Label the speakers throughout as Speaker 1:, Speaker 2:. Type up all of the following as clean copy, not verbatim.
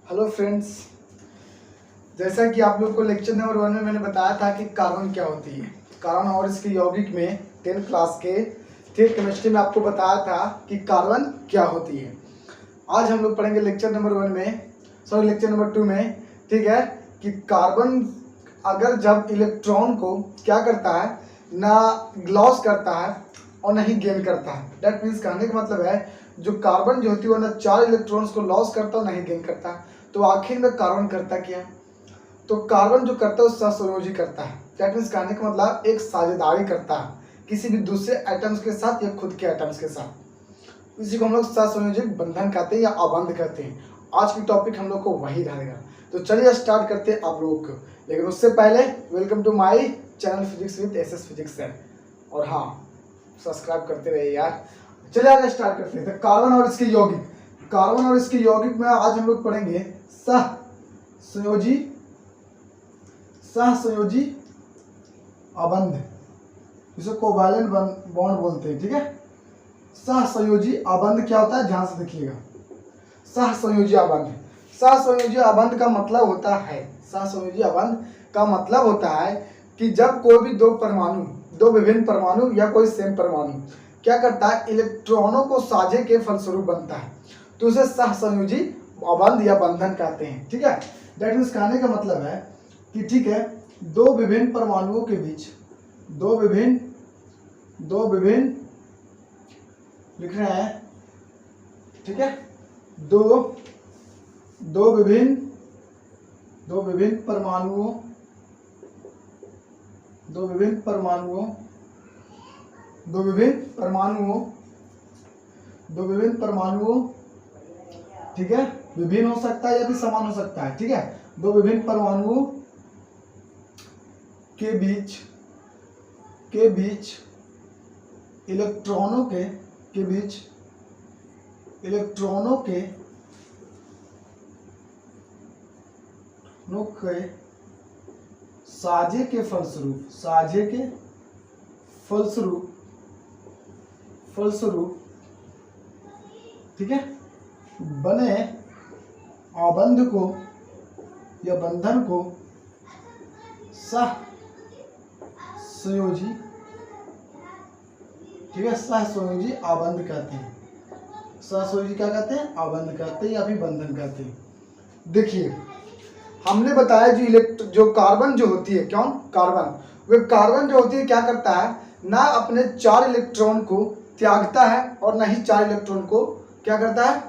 Speaker 1: Hello friends, जैसा कि आप लोग को लेक्चर नंबर 1 में मैंने बताया था कि कार्बन क्या होती है। कार्बन और इसके यौगिक में 10th क्लास के थर्ड केमिस्ट्री में आपको बताया था कि कार्बन क्या होती है। आज हम लोग पढ़ेंगे लेक्चर नंबर 2 में, ठीक है, कि कार्बन अगर जब इलेक्ट्रॉन को क्या करता है, ना लॉस करता है और ना ही गेन करता है। दैट मीन्स कहने का मतलब है जो कार्बन जो होती है वो ना 4 इलेक्ट्रॉन्स को लॉस करता है और ना ही गेन करता है। तो आखिर में कार्बन करता क्या है? तो कार्बन जो करता है वो सहसंयोजी करता है। दैट मीन्स कहने का मतलब एक साझेदारी करता है किसी भी दूसरे एटम्स के साथ या खुद के एटम्स के साथ। इसी को हम लोग सहसंयोजक बंधन कहते हैं या अबंध कहते हैं। आज की टॉपिक हम लोग को वही रहेगा। तो चलिए स्टार्ट करते हैं आप लोगों को, लेकिन उससे पहले welcome to my channel physics with SS physics sir. और हाँ, सब्सक्राइब करते रहिए यार। चलिए आगे स्टार्ट करते हैं। तो कार्बन और इसके यौगिक में आज हम लोग पढ़ेंगे सहसंयोजी अबंध, जिसे कोवैलेंट बॉन्ड बोलते हैं। ठीक है, सहसंयोजी अबंध क्या होता है, ध्यान से देखिएगा। सहसंयोजी अबंध का मतलब होता है कि जब कोई भी दो विभिन्न परमाणु या कोई सेम परमाणु क्या करता है, इलेक्ट्रॉनों को साझे के फलस्वरूप बनता है, तो उसे सहसंयोजी अबंध या बंधन कहते हैं। ठीक है, दैट मीन्स कहने का मतलब है कि ठीक है, दो विभिन्न परमाणुओं के बीच दो विभिन्न लिख रहे हैं। ठीक है, दो विभिन्न परमाणुओं, ठीक है, विभिन्न हो सकता है या भी समान हो सकता है। ठीक है, दो विभिन्न परमाणुओं के बीच इलेक्ट्रॉनों के साझे के फलस्वरूप ठीक है, बने आबंध को या बंधन को सहसंयोजी, ठीक है, सहसंयोजी आबंध कहते हैं। सहसंयोजी क्या कहते हैं, आबंध कहते हैं या फिर बंधन कहते हैं। देखिए, हमने बताया जो कार्बन जो होती है, कार्बन जो होती है क्या करता है, ना अपने 4 इलेक्ट्रॉन को त्यागता है और ना ही 4 इलेक्ट्रॉन को क्या करता है,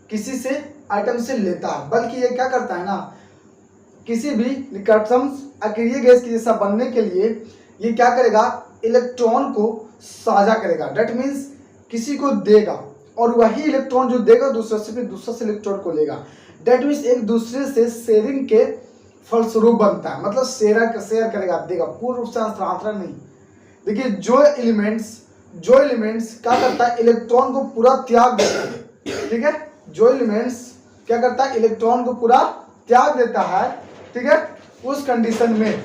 Speaker 1: किसी से आइटम से लेता है, बल्कि ये क्या करता है ना, किसी भी निकटतम अक्रिय गैस की जैसा बनने के लिए ये क्या करेगा, इलेक्ट्रॉन को साझा करेगा। दैट मीन्स किसी को देगा और वही इलेक्ट्रॉन जो देगा दूसरे से, फिर दूसरे से इलेक्ट्रॉन को लेगा। दैट मीन्स एक दूसरे से शेयरिंग के फलस्वरूप बनता है, मतलब शेयर करेगा, देगा, पूर्ण रूप से हस्तांतरण नहीं। देखिए, जो एलिमेंट्स क्या करता है, इलेक्ट्रॉन को पूरा त्याग देता है। ठीक है, जो एलिमेंट्स क्या करता है, इलेक्ट्रॉन को पूरा त्याग देता है। ठीक है, उस कंडीशन में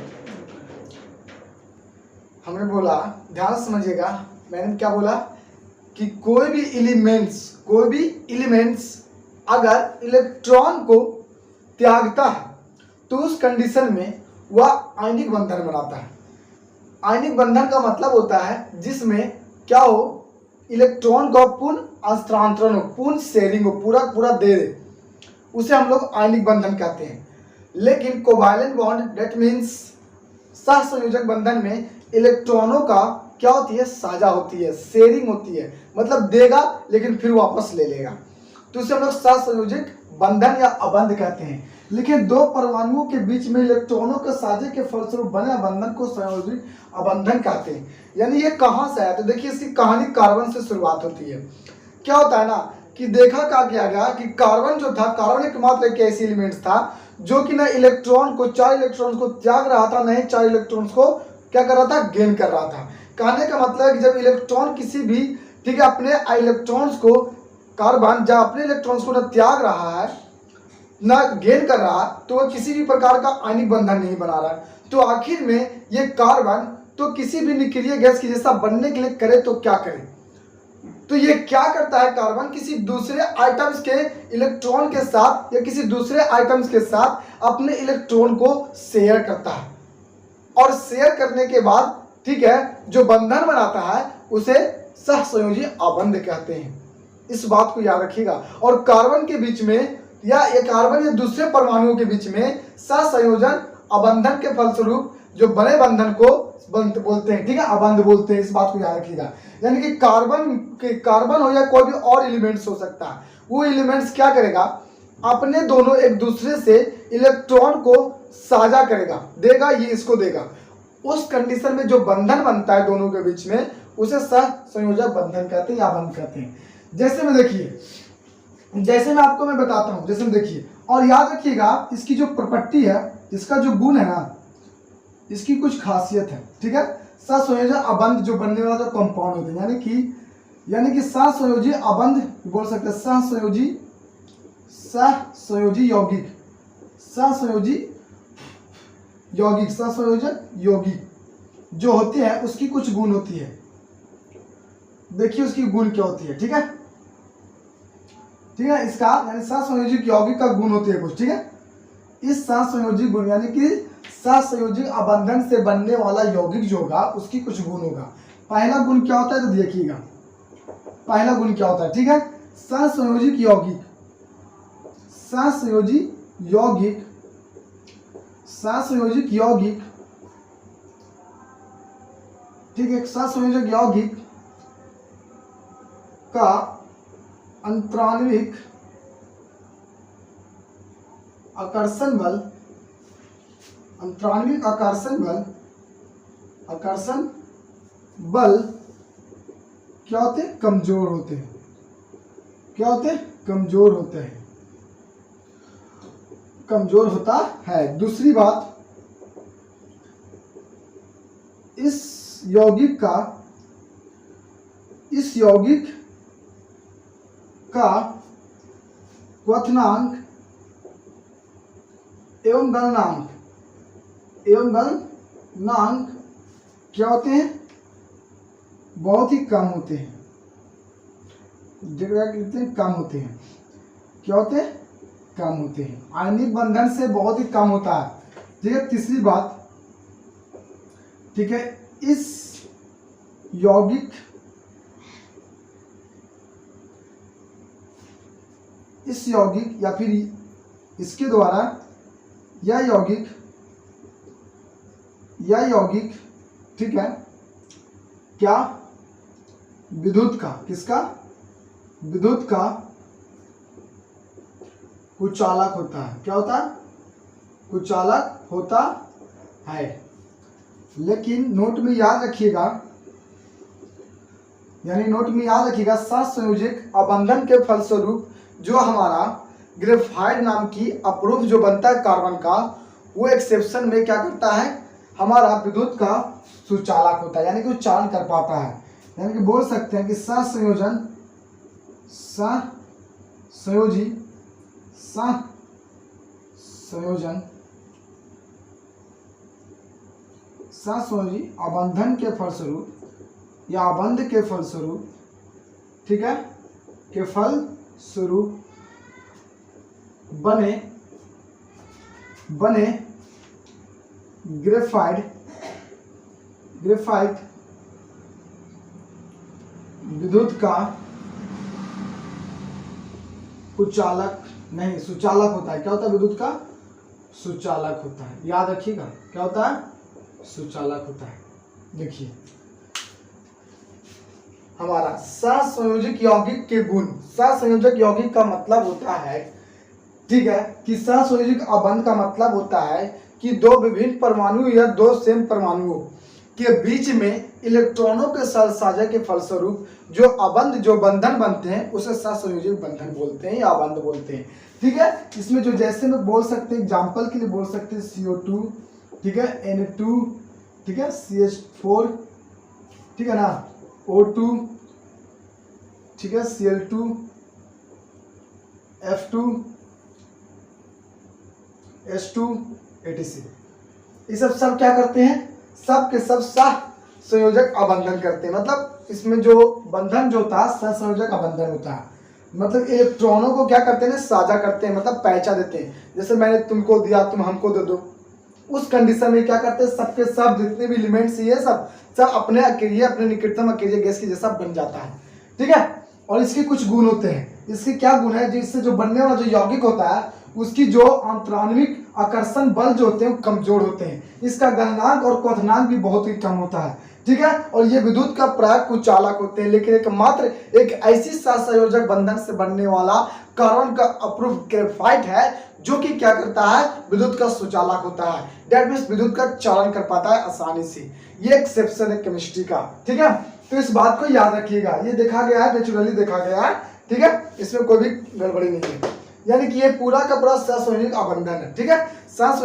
Speaker 1: हमने बोला, ध्यान से समझिएगा, मैंने क्या बोला कि कोई भी एलिमेंट्स अगर इलेक्ट्रॉन को त्यागता है तो उस कंडीशन में वह आयनिक बंधन बनाता है। आयनिक बंधन का मतलब होता है जिसमें क्या हो, इलेक्ट्रॉन का पूर्ण हस्तांतरण हो, पूर्ण शेयरिंग हो, पूरा दे दे, उसे हम लोग आयनिक बंधन कहते हैं। लेकिन कोवैलेंट बॉन्ड, दैट मीन्स सहसंयोजक बंधन में इलेक्ट्रॉनों का क्या होती है, साझा होती है, शेयरिंग होती है, मतलब देगा लेकिन फिर वापस ले लेगा, तो उसे हम लोग सहसंयोजक बंधन या अबंध कहते हैं। लेकिन दो परमाणुओं के बीच में इलेक्ट्रॉनों के साझे के फलस्वरूप बने बंधन को संयोजी अबंधन कहते हैं। यानी ये कहाँ से आया, तो देखिए इसकी कहानी कार्बन से शुरुआत होती है। क्या होता है ना कि देखा क्या किया गया कि कार्बन जो था, कार्बन एकमात्र एक ऐसी एलिमेंट था जो कि ना इलेक्ट्रॉन को 4 इलेक्ट्रॉन को त्याग रहा था, नहीं 4 इलेक्ट्रॉन को क्या कर रहा था, गेन कर रहा था। कहने का मतलब है कि जब इलेक्ट्रॉन किसी भी, ठीक है, अपने इलेक्ट्रॉन्स को, कार्बन जब अपने इलेक्ट्रॉन्स को न त्याग रहा है न गेन कर रहा, तो वह किसी भी प्रकार का आयनिक बंधन नहीं बना रहा है। तो आखिर में ये कार्बन तो किसी भी निष्क्रिय गैस की जैसा बनने के लिए करे तो क्या करे, तो ये क्या करता है, कार्बन किसी दूसरे आइटम्स के इलेक्ट्रॉन के साथ या किसी दूसरे आइटम्स के साथ अपने इलेक्ट्रॉन को शेयर करता है, और शेयर करने के बाद ठीक है जो बंधन बनाता है उसे सहसंयोजी अबंध कहते हैं। इस बात को याद रखिएगा। और कार्बन के बीच में या ये कार्बन या दूसरे परमाणुओं के बीच में सहसंयोजन अबंधन के फलस्वरूप जो बने बंधन को बोलते हैं, ठीक है, अबंध बोलते हैं। इस बात को याद रखिएगा। यानी कि कार्बन हो या कोई भी और एलिमेंट्स हो सकता है, वो एलिमेंट्स क्या करेगा, अपने दोनों एक दूसरे से इलेक्ट्रॉन को साझा करेगा, देगा, ये इसको देगा। उस कंडीशन में जो बंधन बनता है दोनों के बीच में उसे सहसंयोजक बंधन कहते हैं या बंध कहते हैं। जैसे में देखिए, जैसे मैं आपको बताता हूं, जैसे में देखिए, और याद रखिएगा इसकी जो प्रॉपर्टी है, इसका जो गुण है ना, इसकी कुछ खासियत है, ठीक है। सहसंयोजक अबंध जो बनने वाला जो कंपाउंड होते हैं, यानी कि सहसंयोजी अबंध बोल सकते हैं, सहसंयोजक यौगिक जो होती है उसकी कुछ गुण होती है। देखिए उसकी गुण क्या होती है, ठीक है, इसका यानी सहसंयोजक यौगिक का गुण होती है कुछ, ठीक है। इस सहसंयोजी गुण यानी कि सहसंयोजी अबंधन से बनने वाला यौगिक जो होगा उसकी कुछ गुण होगा। पहला गुण क्या होता है तो देखिएगा, पहला गुण क्या होता है, ठीक है। सहसंयोजी यौगिक ठीक है, सहसंयोजक यौगिक का अंतराण्विक आकर्षण बल क्या होते हैं, कमजोर होते हैं। कमजोर होता है। दूसरी बात, इस यौगिक का क्वथनांक एवं गलनांक क्या होते हैं, बहुत ही कम होते हैं। कम होते हैं, क्या होते हैं, कम होते हैं। आयनिक बंधन से बहुत ही कम होता है, ठीक है। तीसरी बात, ठीक है, इस यौगिक या फिर इसके द्वारा यह यौगिक ठीक है, क्या विद्युत का कुचालक होता है। क्या होता है, कुचालक होता है। लेकिन नोट में याद रखिएगा, सहसंयोजक अबंधन के फलस्वरूप जो हमारा ग्रेफाइट नाम की अप्रूफ जो बनता है कार्बन का, वो एक्सेप्शन में क्या करता है, हमारा विद्युत का सुचालक होता है, यानी कि वो चालन कर पाता है। यानी कि बोल सकते हैं कि सहसंयोजी अबंधन के फलस्वरूप या अबंध के फलस्वरूप, ठीक है, के फलस्वरूप बने ग्रेफाइट विद्युत का सुचालक होता है। क्या होता है, विद्युत का सुचालक होता है। याद रखिएगा, क्या होता है, सुचालक होता है। देखिए हमारा सहसंयोजक यौगिक के गुण, सहसंयोजक यौगिक का मतलब होता है, ठीक है, कि सहसंयोजक अबंध का मतलब होता है कि दो विभिन्न परमाणु या दो सेम परमाणुओं के बीच में इलेक्ट्रॉनों के साझा के फलस्वरूप जो अबंध जो बंधन बनते हैं उसे सहसंयोजक बंधन बोलते हैं या अबंध बोलते हैं, ठीक है। इसमें जो जैसे में बोल सकते हैं, एग्जाम्पल के लिए बोल सकते हैं CO2, ठीक है, N2, ठीक है, CH4, ठीक है ना, O2, ठीक है, Cl2, F2, H2, etc। ये सब क्या करते हैं, सब के सब सहसंयोजक अबंधन करते हैं, मतलब इसमें जो बंधन जो होता है सहसंयोजक बंधन होता है, मतलब इलेक्ट्रॉनों को क्या करते हैं, साझा करते हैं, मतलब पहचान देते हैं। जैसे मैंने तुमको दिया, तुम हमको दे दो, उस कंडीशन में क्या करते हैं, सबके सब जितने भी एलिमेंट्स ये सब अपने अकेले अपने निकटतम अकेले गैस के जैसा बन जाता है, ठीक है। और इसके कुछ गुण होते हैं। इसके क्या गुण है, जिससे जो बनने वाला जो यौगिक होता है उसकी जो आंतराणविक आकर्षण बल जो होते हैं वो कमजोर होते हैं। इसका गलनांक और क्वथनांक भी बहुत ही कम होता है, ठीक है। और ये विद्युत का प्रायः कुछ चालक होते हैं, लेकिन एकमात्र एक ऐसी सहसंयोजक बंधन से बनने वाला कार्बन का अप्रूव ग्रेफाइट है जो कि क्या करता है, विद्युत का सुचालक होता है। दैट मीन्स विद्युत का चालन कर पाता है आसानी से। ये एक्सेप्शन है केमिस्ट्री का, ठीक है। तो इस बात को याद रखिएगा, ये देखा गया है, नेचुरली देखा गया है, ठीक है, इसमें कोई भी गड़बड़ी नहीं है। यानी कि ये पूरा का पूरा सहसंयोजक आबंधन है, ठीक है।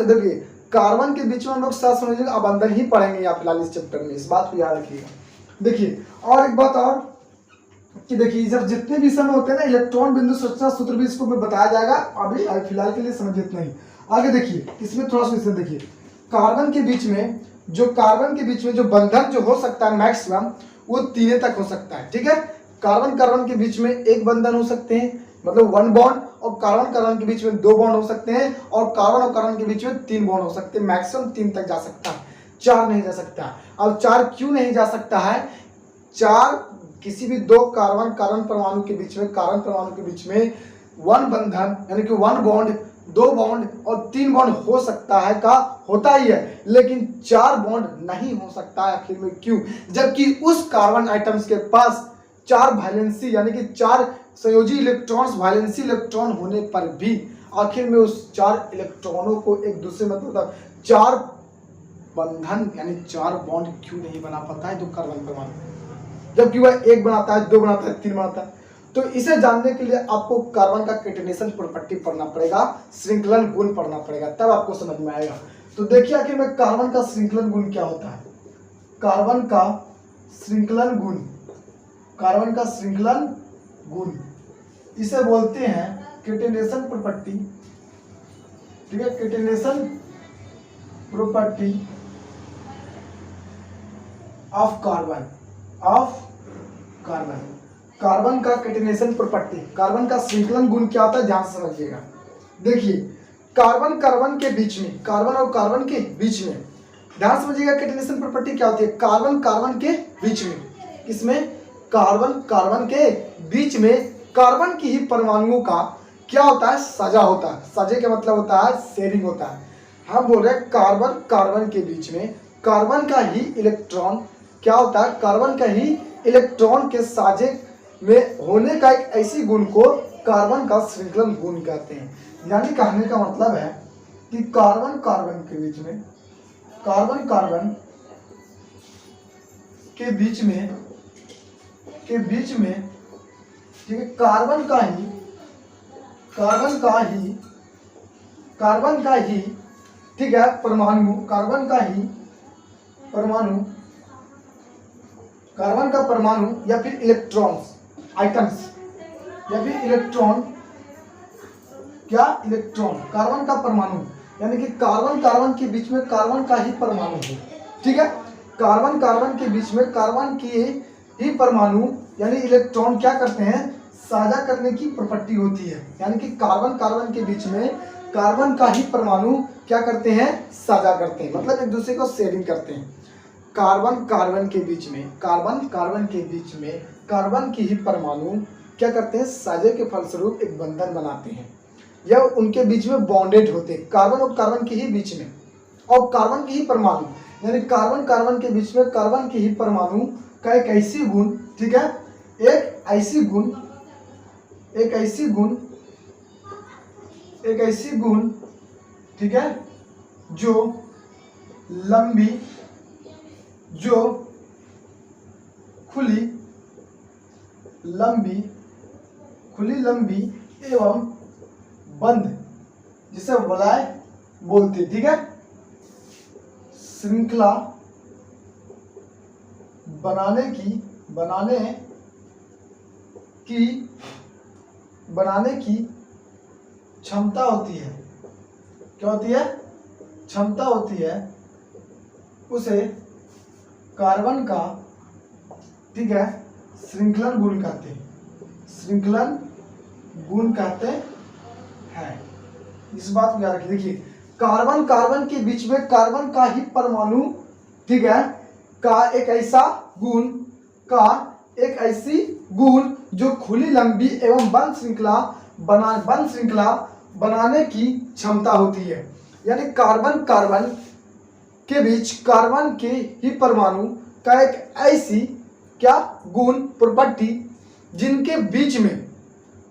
Speaker 1: देखिए कार्बन के बीच में हम लोग सहसंयोजक आबंधन ही पढ़ेंगे यहाँ फिलहाल इस चैप्टर में, इस बात को याद रखिएगा। देखिए और एक बात और कि देखिए जब जितने भी समय होते हैं ना, इलेक्ट्रॉन बिंदु संरचना सूत्र भी इसको बताया जाएगा, अभी फिलहाल के लिए समझिए इतना ही। आगे देखिए इसमें थोड़ा सा इसमें देखिए कार्बन के बीच में जो बंधन जो हो सकता है मैक्सिमम वो 3 तक हो सकता है, ठीक है। कार्बन के बीच में एक बंधन हो सकते हैं, मतलब 1 बॉन्ड, और कार्बन के बीच में 2 बॉन्ड हो सकते हैं, और कार्बन के बीच में 3 बॉन्ड हो सकते हैं। मैक्सिमम 3 तक जा सकता है, 4 नहीं जा सकता। अब 4 क्यों नहीं जा सकता है, 4 किसी भी 2 कार्बन परमाणु के बीच में 1 बंधन यानी कि 1 बॉन्ड, 2 बॉन्ड और 3 बॉन्ड हो सकता है, का होता ही है, लेकिन 4 बॉन्ड नहीं हो सकता है। आखिर में क्यों, जबकि उस कार्बन आइटम्स के पास 4 वैलेंसी यानी कि 4 संयोजी इलेक्ट्रॉन्स वैलेंसी इलेक्ट्रॉन होने पर भी आखिर में उस 4 इलेक्ट्रॉनों को एक दूसरे में मतलब 4 बंधन यानी 4 बॉन्ड क्यों नहीं बना पाता है, तो कार्बन परमाणु, जबकि वह 1 बनाता है, 2 बनाता है, 3 बनाता है। तो इसे जानने के लिए आपको कार्बन का कैटेनेशन प्रॉपर्टी पढ़ना पड़ेगा, श्रृंखलन गुण पढ़ना पड़ेगा, तब आपको समझ में आएगा। तो देखिए आखिर में कार्बन का श्रृंखलन गुण क्या होता है। कार्बन का श्रृंखलन गुण इसे बोलते हैं कैटेनेशन प्रॉपर्टी, ठीक है, कैटेनेशन प्रॉपर्टी ऑफ कार्बन का कैटेनेशन प्रॉपर्टी, कार्बन का श्रृंखलन गुण क्या होता है, ध्यान से समझिएगा। देखिए कार्बन के बीच में, कार्बन और कार्बन के बीच में, ध्यान समझिएगा कैटेनेशन प्रॉपर्टी क्या होती है। कार्बन के बीच में, किसमें, कार्बन के बीच में कार्बन की ही परमाणुओं का क्या होता है, साझा होता है। साझे का मतलब होता है शेयरिंग होता है। हम बोल रहे हैं कार्बन के बीच में कार्बन का ही इलेक्ट्रॉन क्या होता है, कार्बन का ही इलेक्ट्रॉन के साझे में होने का एक ऐसी गुण को कार्बन का श्रृंखलन गुण कहते हैं। यानी कहने का मतलब है कि कार्बन के बीच में, ठीक है, कार्बन का ही ठीक है परमाणु, कार्बन का परमाणु या फिर इलेक्ट्रॉन्स आइटम्स या फिर इलेक्ट्रॉन कार्बन का परमाणु यानी कि कार्बन के बीच में कार्बन का ही परमाणु है, ठीक है। कार्बन के बीच में कार्बन की ही परमाणु यानी इलेक्ट्रॉन क्या करते हैं, साझा करने की प्रॉपर्टी होती है। यानी कि कार्बन के बीच में कार्बन का ही परमाणु क्या करते हैं, साझा करते हैं, मतलब एक दूसरे को शेयरिंग करते हैं। कार्बन के बीच में कार्बन की ही परमाणु क्या करते हैं, साझे के फलस्वरूप एक बंधन बनाते हैं या उनके बीच में बॉन्डेड होते हैं, कार्बन और कार्बन के ही बीच में। और कार्बन की ही परमाणु यानी कार्बन के बीच में कार्बन की ही परमाणु का एक ऐसी गुण, ठीक है, एक ऐसी गुण ठीक है, जो खुली लंबी एवं बंद, जिसे वलय बोलते हैं, ठीक है, श्रृंखला बनाने की क्षमता होती है। क्या होती है, क्षमता होती है, उसे कार्बन का ठीक है, श्रृंखलन गुण कहते हैं, श्रृंखलन गुण कहते हैं। इस बात को याद रखिए। देखिए, कार्बन कार्बन के बीच में कार्बन का ही परमाणु, ठीक है, का एक ऐसी गुण जो खुली लंबी एवं बंद श्रृंखला बनाने की क्षमता होती है। यानी कार्बन कार्बन के बीच कार्बन के ही परमाणु का एक ऐसी क्या गुण प्रॉपर्टी जिनके बीच में,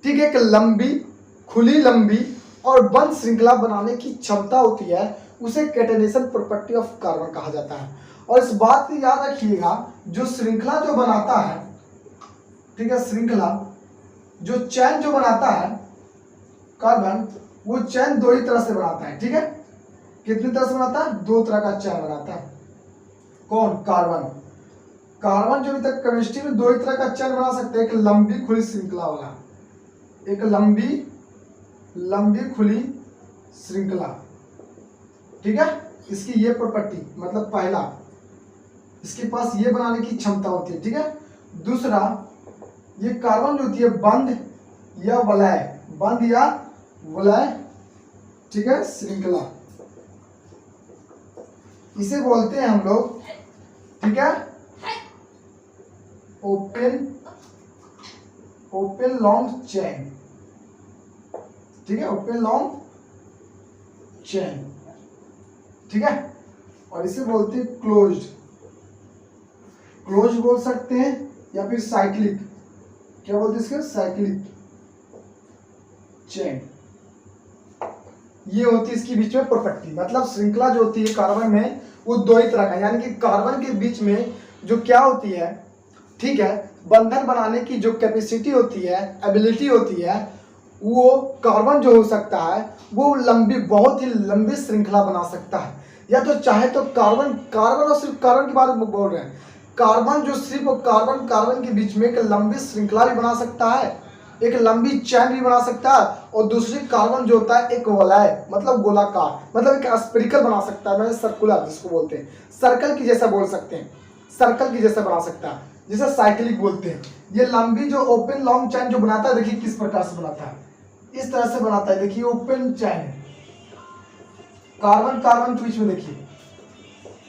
Speaker 1: ठीक है, एक लंबी खुली लंबी और बंद श्रृंखला बनाने की क्षमता होती है, उसे कैटेनेशन प्रॉपर्टी ऑफ कार्बन कहा जाता है। और इस बात को याद रखिएगा, जो श्रृंखला जो बनाता है, ठीक है, श्रृंखला जो चैन जो बनाता है कार्बन, वो चैन दो ही तरह से बनाता है। ठीक है, कितनी तरह से बनाता है? दो तरह का चैन बनाता है। कौन? कार्बन। कार्बन जो अभी तक केमिस्ट्री में दो ही तरह का चैन बना सकते हैं, एक लंबी खुली श्रृंखला वाला, एक लंबी खुली श्रृंखला। ठीक है, इसकी ये प्रॉपर्टी, मतलब पहला, इसके पास ये बनाने की क्षमता होती है। ठीक है, दूसरा, ये कार्बन जो होती है बंद या वलय, ठीक है, श्रृंखला, इसे बोलते हैं हम लोग, ठीक है, ओपन लॉन्ग चेन। ठीक है, ओपन लॉन्ग चेन। ठीक है, और इसे बोलते हैं क्लोज बोल सकते हैं, या फिर साइक्लिक, क्या बोलते हैं इसके? Cyclic chain. ये होती है इसके बीच में प्रॉपर्टी, मतलब श्रृंखला जो होती है कार्बन में, वो दो ही तरह का, यानी कि कार्बन के बीच में जो क्या होती है, ठीक है, बंधन बनाने की जो कैपेसिटी होती है, एबिलिटी होती है, वो कार्बन जो हो सकता है वो बहुत ही लंबी श्रृंखला बना सकता है। या तो चाहे तो कार्बन और सिर्फ कार्बन के बारे में बोल रहे हैं, कार्बन जो सिर्फ कार्बन के बीच में एक लंबी श्रृंखला भी बना सकता है, एक लंबी चैन भी बना सकता है, और दूसरी कार्बन जो होता है एक वलय, मतलब गोलाकार, मतलब एक स्फेरिकल बना सकता है, मतलब सर्कुलर जिसको बोलते हैं, सर्कल की जैसा बोल सकते हैं, सर्कल की जैसा बना सकता है, जिसे साइक्लिक बोलते हैं। ये लंबी जो ओपन लॉन्ग चैन जो बनाता है, देखिए किस प्रकार से बनाता है, इस तरह से बनाता है। देखिए ओपन चैन, कार्बन के बीच में, देखिए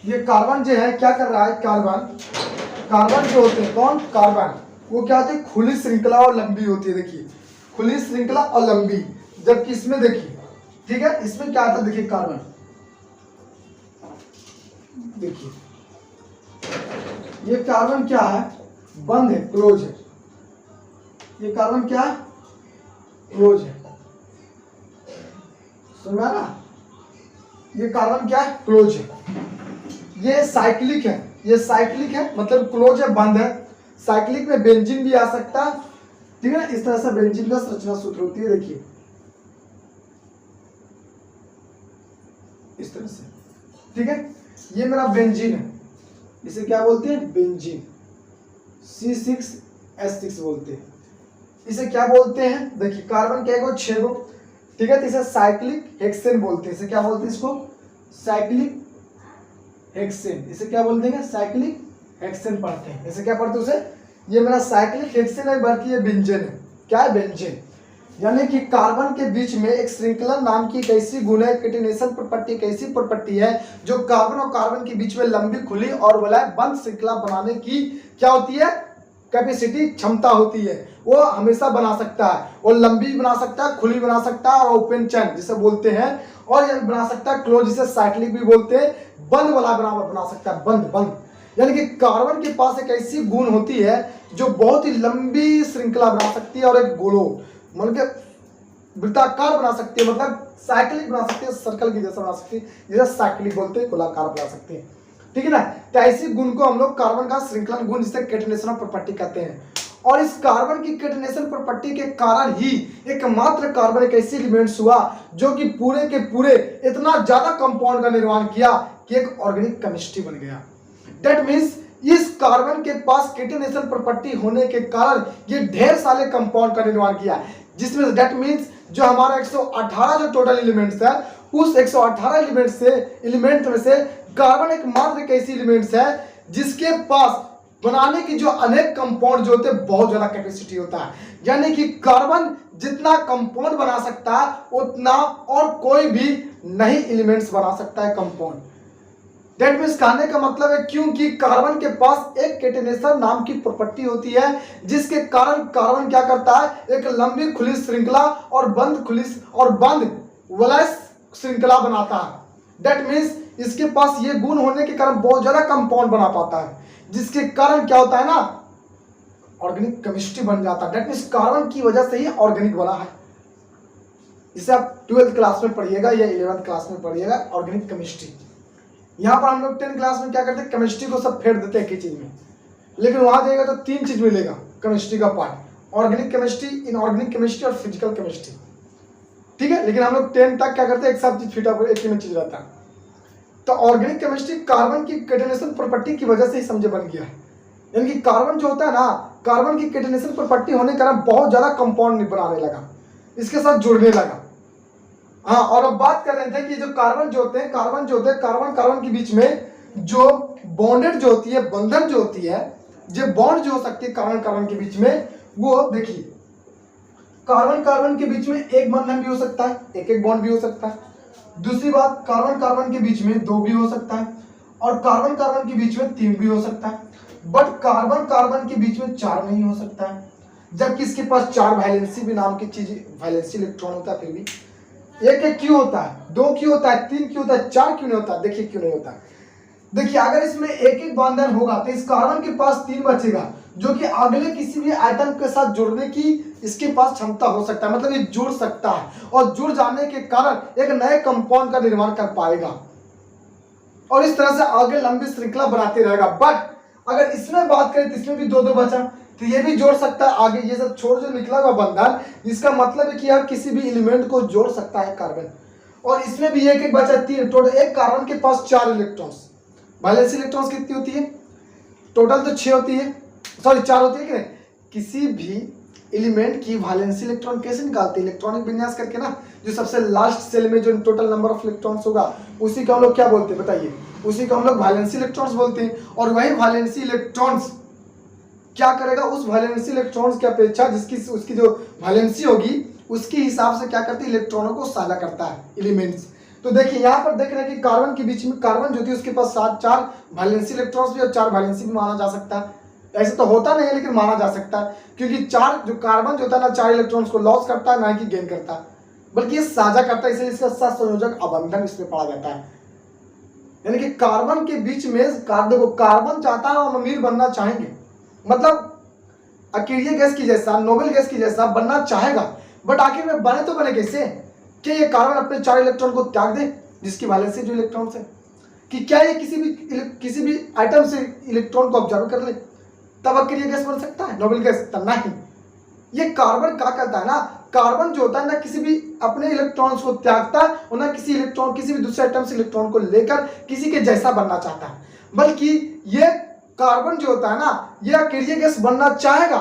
Speaker 1: ये कार्बन जो है क्या कर रहा है, कार्बन जो होते हैं, कौन? कार्बन, वो क्या होती है? खुली श्रृंखला और लंबी होती है। देखिए खुली श्रृंखला और लंबी, जबकि इसमें देखिए, ठीक है, इसमें क्या आता है? देखिए कार्बन, देखिए ये कार्बन क्या है? बंद है, क्लोज है। ये कार्बन क्या है? क्लोज है। सुन रहा ना? ये कार्बन क्या है? क्लोज है। ये साइक्लिक है, मतलब क्लोज है, बंद है। साइक्लिक में बेंजीन भी आ सकता है। ठीक है, इस तरह से बेंजीन का संरचना सूत्र होती है। देखिए इस तरह से, ठीक है, ये मेरा बेंजीन है, इसे क्या बोलते हैं? बेंजीन, C6H6 बोलते हैं। इसे क्या बोलते हैं? देखिए कार्बन क्या है? 6 गो। ठीक है, तो इसे साइक्लिक हेक्सेन बोलते हैं। इसे क्या बोलते हैं? इसको साइक्लिक हेक्सेन। इसे क्या बोलते हैं? साइक्लिक हेक्सेन पढ़ते हैं। इसे क्या पढ़ते हैं? उसे, ये मेरा साइक्लिक हेक्सेन है, बल्कि ये बेंजीन है। क्या है? बेंजीन। यानी कि कार्बन के बीच में एक श्रृंखला नाम की एक ऐसी गुण है, कैटेनेशन प्रॉपर्टी, एक ऐसी प्रॉपर्टी है जो कार्बन और कार्बन के बीच में लंबी खुली और वलय बंद श्रृंखला बनाने की क्या होती है? कैपेसिटी, क्षमता होती है। वो हमेशा बना सकता है, वो लंबी बना सकता है, खुली बना सकता है, और ओपन चैन जिसे बोलते हैं, और ये बना सकता है क्लोज, जिसे साइक्लिक भी बोलते हैं, बंद वाला बना सकता है, बंद। यानी कि कार्बन के पास एक ऐसी गुण होती है जो बहुत ही लंबी श्रृंखला बना सकती है, और एक गोलो मतलब वृत्ताकार बना सकती है, मतलब साइक्लिक बना सकती है, सर्कल की जैसा बना सकती है, जिसे साइक्लिक बोलते हैं, गोलाकार बना सकते हैं। ठीक है ना? तो ऐसी गुण को हम लोग कार्बन का श्रृंखलन गुण, जिसे कैटेनेशन प्रॉपर्टी कहते हैं। और इस कार्बन की कैटेनेशन प्रॉपर्टी के कारण ही एकमात्र कार्बन एक ऐसी एलिमेंट्स हुआ जो कि पूरे के पूरे इतना ज्यादा कंपाउंड का निर्माण किया कि एक ऑर्गेनिक केमिस्ट्री बन गया। दैट मीन्स इस कार्बन के पास कैटेनेशन प्रॉपर्टी होने के कारण ये ढेर सारे कंपाउंड का निर्माण किया, जिसमें दैट मीन्स जो हमारा 118 जो टोटल एलिमेंट्स है, उस 118 एलिमेंट में से कार्बन एक मात्र एक ऐसी एलिमेंट्स है जिसके पास बनाने की जो अनेक कंपाउंड जो होते हैं बहुत ज्यादा कैपेसिटी होता है, यानी कि कार्बन जितना कंपाउंड बना सकता है उतना और कोई भी नहीं एलिमेंट्स बना सकता है कंपाउंड। दैट मीन्स कहने का मतलब है क्योंकि कार्बन के पास एक कैटेनेशन नाम की प्रॉपर्टी होती है जिसके कारण कार्बन क्या करता है, एक लंबी खुली श्रृंखला और बंद वलय श्रृंखला बनाता है। दैट मीन्स इसके पास ये गुण होने के कारण बहुत ज्यादा कंपाउंड बना पाता है, जिसके कारण क्या होता है ना, ऑर्गेनिक केमिस्ट्री बन जाता है। दैट मीन्स कार्बन की वजह से ही ऑर्गेनिक बना है। इसे आप 12th क्लास में पढ़िएगा या 11th क्लास में पढ़िएगा, ऑर्गेनिक केमिस्ट्री। यहाँ पर हम लोग 10th क्लास में क्या करते हैं, केमिस्ट्री को सब फेर देते हैं एक ही चीज में, लेकिन वहां जाएगा तो 3 चीज मिलेगा केमिस्ट्री का part, organic chemistry, inorganic chemistry और फिजिकल केमिस्ट्री। ठीक है, लेकिन हम लोग 10 तक क्या करते हैं, एक सब चीज फिट एक ही में चीज रहता है। तो ऑर्गेनिक केमिस्ट्री कार्बन की कैटेनेशन प्रॉपर्टी की वजह से ही समझे बन गया है, यानी कि कार्बन जो होता है ना, कार्बन की कैटेनेशन प्रॉपर्टी होने के कारण बहुत ज्यादा कंपाउंड बनाने लगा, इसके साथ जुड़ने लगा। हाँ, और अब बात कर रहे थे कि जो कार्बन कार्बन के बीच में जो बॉन्डेड जो होती है, बंधन जो होती है, जो बॉन्ड जो हो सकती है कार्बन के बीच में, वो देखिए कार्बन के बीच में एक बंधन भी हो सकता है, एक बॉन्ड भी हो सकता है। दूसरी बात, कार्बन के बीच में 2 भी हो सकता है, और कार्बन के बीच में 3 भी हो सकता है। बट कार्बन के बीच में 4 नहीं हो सकता है, जबकि इसके पास 4 वैलेंसी भी नाम की चीज, वैलेंसी इलेक्ट्रॉन होता है। फिर भी एक क्यों होता है, 2 क्यों होता है, 3 क्यों होता है, 4 क्यों नहीं होता? देखिए क्यों नहीं होता। देखिए अगर इसमें एक बंधन होगा तो इस कार्बन के पास 3 बचेगा, जो कि अगले किसी भी आइटम के साथ जुड़ने की इसके पास क्षमता हो सकता है, मतलब ये जुड़ सकता है, और जुड़ जाने के कारण एक नए कंपाउंड का निर्माण कर पाएगा और इस तरह से आगे लंबी श्रृंखला बनाते रहेगा। बट अगर इसमें बात करें तो इसमें भी 2 बचा, तो ये भी जोड़ सकता है आगे। ये सब छोड़ जो निकला हुआ बंधन, इसका मतलब है कि यार किसी भी एलिमेंट को जोड़ सकता है कार्बन। और इसमें भी एक बचा 3, टोटल एक कार्बन के पास 4 इलेक्ट्रॉन्स। वैलेंसी इलेक्ट्रॉन्स कितनी होती है? टोटल तो 6 होती है, सॉरी 4 होती है कि नहीं। किसी भी एलिमेंट की वैलेंसी इलेक्ट्रॉन कैसे निकालते हैं? इलेक्ट्रॉनिक विन्यास करके ना, जो सबसे लास्ट सेल में जो टोटल नंबर ऑफ इलेक्ट्रॉन्स होगा उसी को हम लोग क्या बोलते हैं बताइए? उसी को हम लोग वैलेंसी इलेक्ट्रॉन्स बोलते हैं। और वही वैलेंसी इलेक्ट्रॉन्स क्या करेगा, उस वैलेंसी इलेक्ट्रॉन्स की अपेक्षा उसकी जो वैलेंसी होगी उसके हिसाब से क्या करती है, इलेक्ट्रॉनों को साझा करता है एलिमेंट्स। तो देखिए यहाँ पर देख रहे हैं कि कार्बन के बीच में, कार्बन जो थी उसके पास 4 वैलेंसी इलेक्ट्रॉन्स भी और 4 वैलेंसी भी माना जा सकता है। ऐसे तो होता नहीं है लेकिन माना जा सकता है, क्योंकि 4 जो कार्बन जो होता है ना, 4 इलेक्ट्रॉन्स को लॉस करता है, ना कि गेन करता है, बल्कि ये साझा करता है, इसलिए इसका सहसंयोजक अबंधन इसमें पढ़ा जाता है। यानी कि कार्बन के बीच में देखो, कार्बन चाहता है हम अमीर बनना चाहेंगे, मतलब अकेरिया गैस की जैसा, नोबेल गैस की जैसा बनना चाहेगा, बट आखिर में बने तो बने कैसे? कि ये कार्बन अपने 4 इलेक्ट्रॉन को त्याग दे, जिसकी वैलेंसी जो इलेक्ट्रॉन्स है, कि क्या ये किसी भी आइटम से इलेक्ट्रॉन को ऑब्जर्व कर ले, तब अकेरिया गैस बन सकता है, नोबेल गैस? तब नहीं। ये कार्बन क्या करता है ना, कार्बन जो होता है ना, किसी भी अपने इलेक्ट्रॉन्स को त्यागता है और ना किसी भी दूसरे आइटम से इलेक्ट्रॉन को लेकर किसी के जैसा बनना चाहता है, बल्कि ये कार्बन जो होता है ना, ये अकेरिया गैस बनना चाहेगा,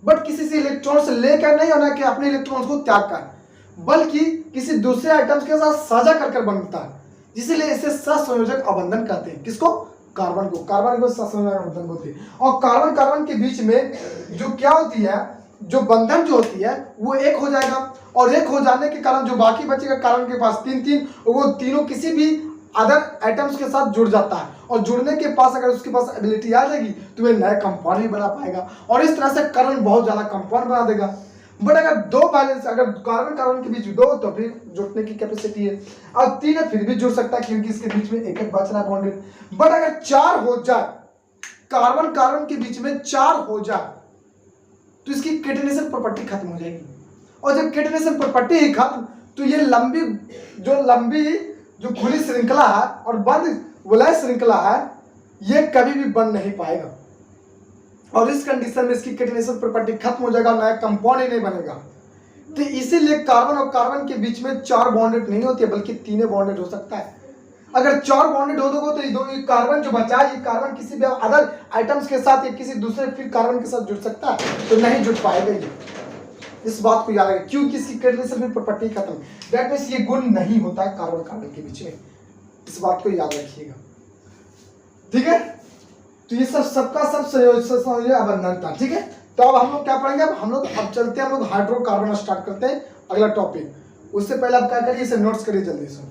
Speaker 1: बट किसी से इलेक्ट्रॉन से लेकर नहीं, होना कि अपने इलेक्ट्रॉन्स को त्याग कर, बल्कि किसी दूसरे आइटम्स के साथ साझा कर बनता है, इसीलिए इसे सहसंयोजक अबंधन कहते हैं। किसको? कार्बन को। कार्बन को सहसंयोजक अबंधन होती है। और कार्बन के बीच में जो क्या होती है, जो बंधन जो होती है वो एक हो जाएगा, और एक हो जाने के कारण जो बाकी बचेगा कार्बन के पास 3, वो तीनों किसी भी अदर आइटम्स के साथ जुड़ जाता है, और जुड़ने के पास अगर उसके पास एबिलिटी आ जाएगी तो वह नया कंपाउंड भी बना पाएगा, और इस तरह से कार्बन बहुत ज्यादा कंपाउंड बना देगा। बट अगर 2 बैलेंस, अगर कार्बन के बीच 2 तो फिर जुड़ने की कैपेसिटी है, और 3 है फिर भी जुड़ सकता है क्योंकि इसके बीच में एक बच रहा है बॉन्डेड। बट अगर 4 हो जाए, कार्बन के बीच में 4 हो जाए, तो इसकी कैटेनेशन प्रॉपर्टी खत्म हो जाएगी, और जब कैटेनेशन प्रॉपर्टी ही खत्म, तो ये लंबी जो खुली श्रृंखला है और बंद वलय श्रृंखला है, ये कभी भी बन नहीं पाएगा, और इस कंडीशन में इसकी कैटेनेशन प्रॉपर्टी खत्म हो जाएगा, नया कंपाउंड ही नहीं बनेगा। तो इसीलिए कार्बन और कार्बन के बीच में 4 बॉन्डेड नहीं होती है, बल्कि 3 बॉन्डेड हो सकता है। अगर 4 बॉन्डेड हो दोगे तो ये कार्बन जो बचा है, ये कार्बन किसी भी अदर आइटम्स के साथ या किसी दूसरे फिर कार्बन के साथ जुड़ सकता है, तो नहीं जुड़ पाएगा ये। इस बात को याद रखें, क्योंकि इसकी कैटेनेशन में प्रॉपर्टी खत्म, दैट मींस ये गुण नहीं होता है कार्बन के बीच में। इस बात को याद रखिएगा, ठीक है। तो ये सबका सब संयोजी बंधन था। ठीक है, तो अब हम लोग क्या पढ़ेंगे, अब चलते हैं हम लोग हाइड्रोकार्बन स्टार्ट करते हैं अगला टॉपिक। उससे पहले आप क्या करिए, इसे नोट्स करिए जल्दी से।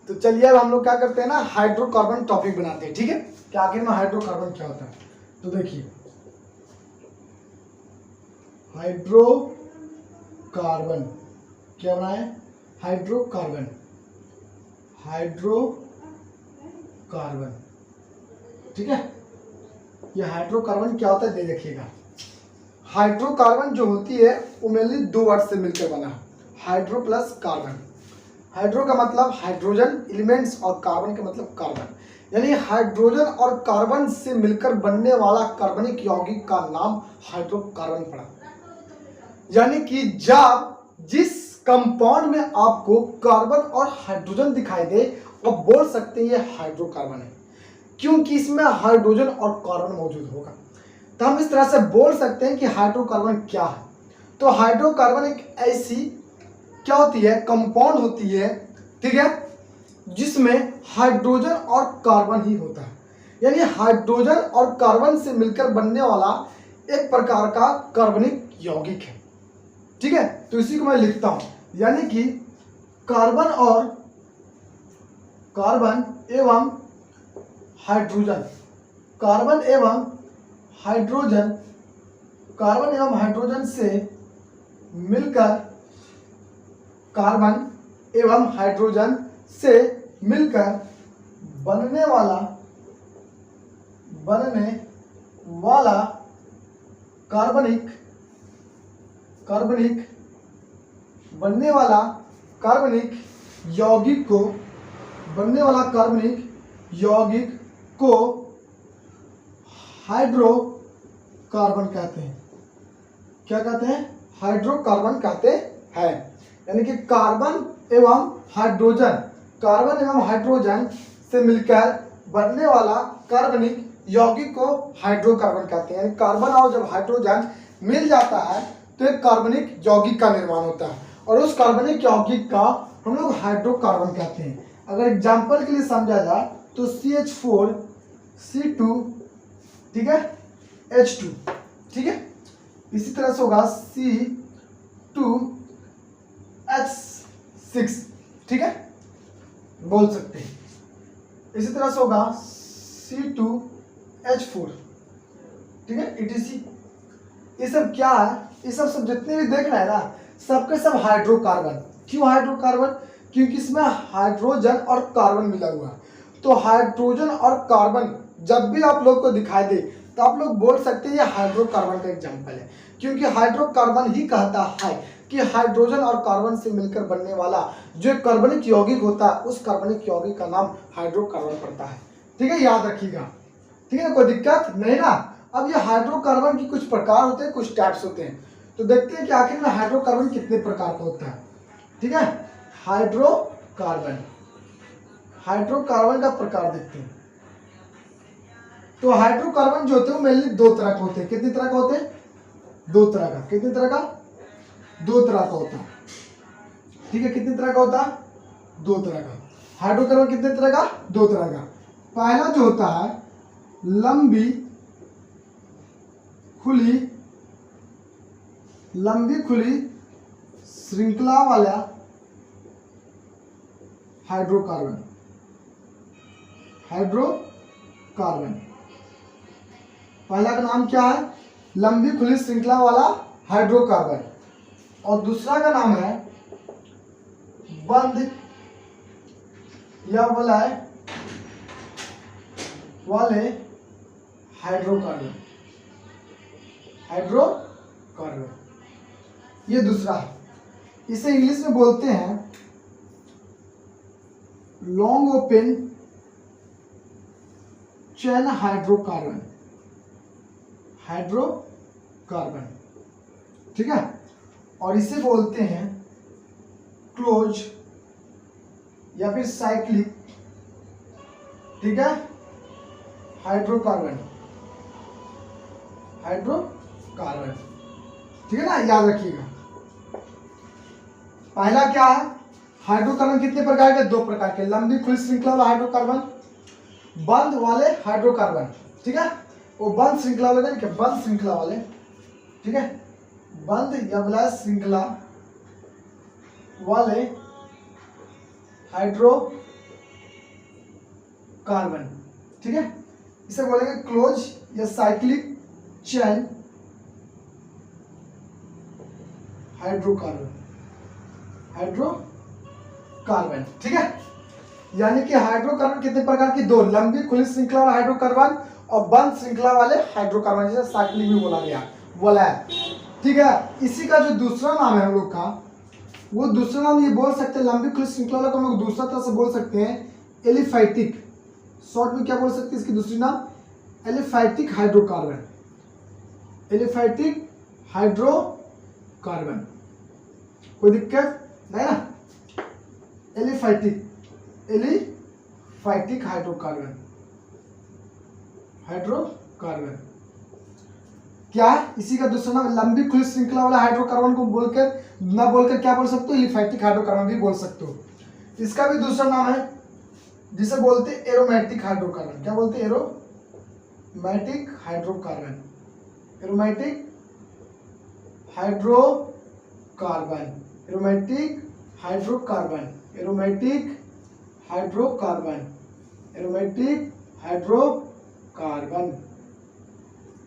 Speaker 1: तो चलिए अब हम लोग क्या करते हैं ना, हाइड्रोकार्बन टॉपिक बनाते हैं। ठीक है, कि आखिर में हाइड्रोकार्बन क्या होता है। तो देखिए हाइड्रोकार्बन क्या बनाए, हाइड्रोकार्बन ठीक है। ये हाइड्रोकार्बन क्या होता है दे देखिएगा। हाइड्रोकार्बन जो होती है वो मेनली दो वर्ड से मिलकर बना, हाइड्रो प्लस कार्बन। हाइड्रो का मतलब हाइड्रोजन एलिमेंट्स और कार्बन का मतलब कार्बन, यानी हाइड्रोजन और कार्बन से मिलकर बनने वाला कार्बनिक यौगिक का नाम हाइड्रोकार्बन पड़ा। यानी कि जब जिस कंपाउंड में आपको कार्बन और हाइड्रोजन दिखाई दे आप बोल सकते हैं ये हाइड्रोकार्बन है, क्योंकि इसमें हाइड्रोजन और कार्बन मौजूद होगा। तो हम इस तरह से बोल सकते हैं कि हाइड्रोकार्बन क्या है। तो हाइड्रोकार्बन एक ऐसी क्या होती है, कंपाउंड होती है, ठीक है, जिसमें हाइड्रोजन और कार्बन ही होता है। यानी हाइड्रोजन और कार्बन से मिलकर बनने वाला एक प्रकार का कार्बनिक यौगिक है। ठीक है, तो इसी को मैं लिखता हूं, यानी कि कार्बन एवं हाइड्रोजन, कार्बन एवं हाइड्रोजन से मिलकर, कार्बन एवं हाइड्रोजन से मिलकर बनने वाला कार्बनिक यौगिक को हाइड्रोकार्बन कहते हैं। क्या कहते हैं, हाइड्रोकार्बन कहते हैं। यानी कि कार्बन एवं हाइड्रोजन से मिलकर बनने वाला कार्बनिक यौगिक को हाइड्रोकार्बन कहते हैं। यानी कार्बन और जब हाइड्रोजन मिल जाता है तो एक कार्बनिक यौगिक का निर्माण होता है, और उस कार्बनिक यौगिक का हम लोग हाइड्रोकार्बन कहते हैं। अगर एग्जाम्पल के लिए समझा जाए तो CH4C2, ठीक है, H2, ठीक है, इसी तरह से होगा C2H6, ठीक है, बोल सकते हैं। इसी तरह से होगा C2H4, ठीक है, ETC। ये सब क्या है, ये सब जितने भी देख रहे हैं ना, सबके सब हाइड्रोकार्बन। क्यों हाइड्रोकार्बन, क्योंकि इसमें हाइड्रोजन और कार्बन मिला हुआ है। तो हाइड्रोजन और कार्बन जब भी आप लोग को दिखाई दे तो आप लोग बोल सकते हैं ये हाइड्रोकार्बन का एग्जाम्पल है, क्योंकि हाइड्रोकार्बन ही कहता है कि हाइड्रोजन और कार्बन से मिलकर बनने वाला जो कार्बनिक यौगिक होता है उस कार्बनिक यौगिक का नाम हाइड्रोकार्बन पड़ता है। ठीक है, याद रखिएगा। ठीक है, कोई दिक्कत नहीं ना। अब ये हाइड्रोकार्बन की कुछ प्रकार होते हैं, कुछ टाइप्स होते हैं, तो देखते हैं कि आखिर में हाइड्रोकार्बन कितने प्रकार का होता है। ठीक है, हाइड्रोकार्बन का प्रकार देखते हैं। तो हाइड्रोकार्बन जो होते हैं वो मेनली दो तरह के होते हैं। कितने तरह का होते हैं, दो तरह का। कितने तरह का, दो तरह का होता है। ठीक है, कितने तरह का होता है, दो तरह का। हाइड्रोकार्बन कितने तरह का, दो तरह का। पहला जो होता है लंबी खुली श्रृंखला वाला हाइड्रोकार्बन। पहला का नाम क्या है, लंबी खुली श्रृंखला वाला हाइड्रोकार्बन, और दूसरा का नाम है बंद या वलय वाले हाइड्रोकार्बन। ये दूसरा है। इसे इंग्लिश में बोलते हैं लॉन्ग ओपन चैन हाइड्रोकार्बन। ठीक है, और इसे बोलते हैं क्लोज या फिर साइक्लिक, ठीक है, हाइड्रोकार्बन। ठीक है ना, याद रखिएगा। पहला क्या है, हाइड्रोकार्बन कितने प्रकार के? 2 प्रकार के, लंबी खुली श्रृंखला वाला हाइड्रोकार्बन, बंद वाले हाइड्रोकार्बन, ठीक है। वो बंद श्रृंखला वाले क्या, बंद श्रृंखला वाले, ठीक है, बंद या विलायक श्रृंखला वाले हाइड्रोकार्बन, ठीक है। इसे बोलेंगे क्लोज या साइक्लिक चेन हाइड्रोकार्बन, हाइड्रोकार्बन, ठीक है। यानी कि हाइड्रोकार्बन कितने प्रकार की? 2, लंबी खुली श्रृंखला वाला हाइड्रोकार्बन और बंद श्रृंखला वाले हाइड्रोकार्बन, जिसे साइक्लिक भी बोला है, ठीक है। इसी का जो दूसरा नाम है हम लोग का, वो दूसरा नाम ये बोल सकते हैं, लंबी खुली श्रृंखला वाला को हम लोग दूसरा तरह से बोल सकते हैं एलिफैटिक, शॉर्ट में क्या बोल सकते हैं इसकी दूसरी नाम? एलिफैटिक हाइड्रोकार्बन, एलिफैटिक हाइड्रोकार्बन, कोई दिक्कत नहीं ना? एलिफैटिक हाइड्रोकार्बन, हाइड्रोकार्बन क्या है? इसी का दूसरा नाम लंबी खुली श्रृंखला वाला हाइड्रोकार्बन को बोलकर ना बोलकर क्या बोल सकते हो? एलिफैटिक हाइड्रोकार्बन भी बोल सकते हो। इसका भी दूसरा नाम है जिसे बोलते हैं एरोमेटिक हाइड्रोकार्बन। क्या बोलते हैं? Aromatic hydrocarbon, aromatic hydrocarbon, aromatic hydrocarbon, aromatic hydrocarbon, aromatic hydrocarbon,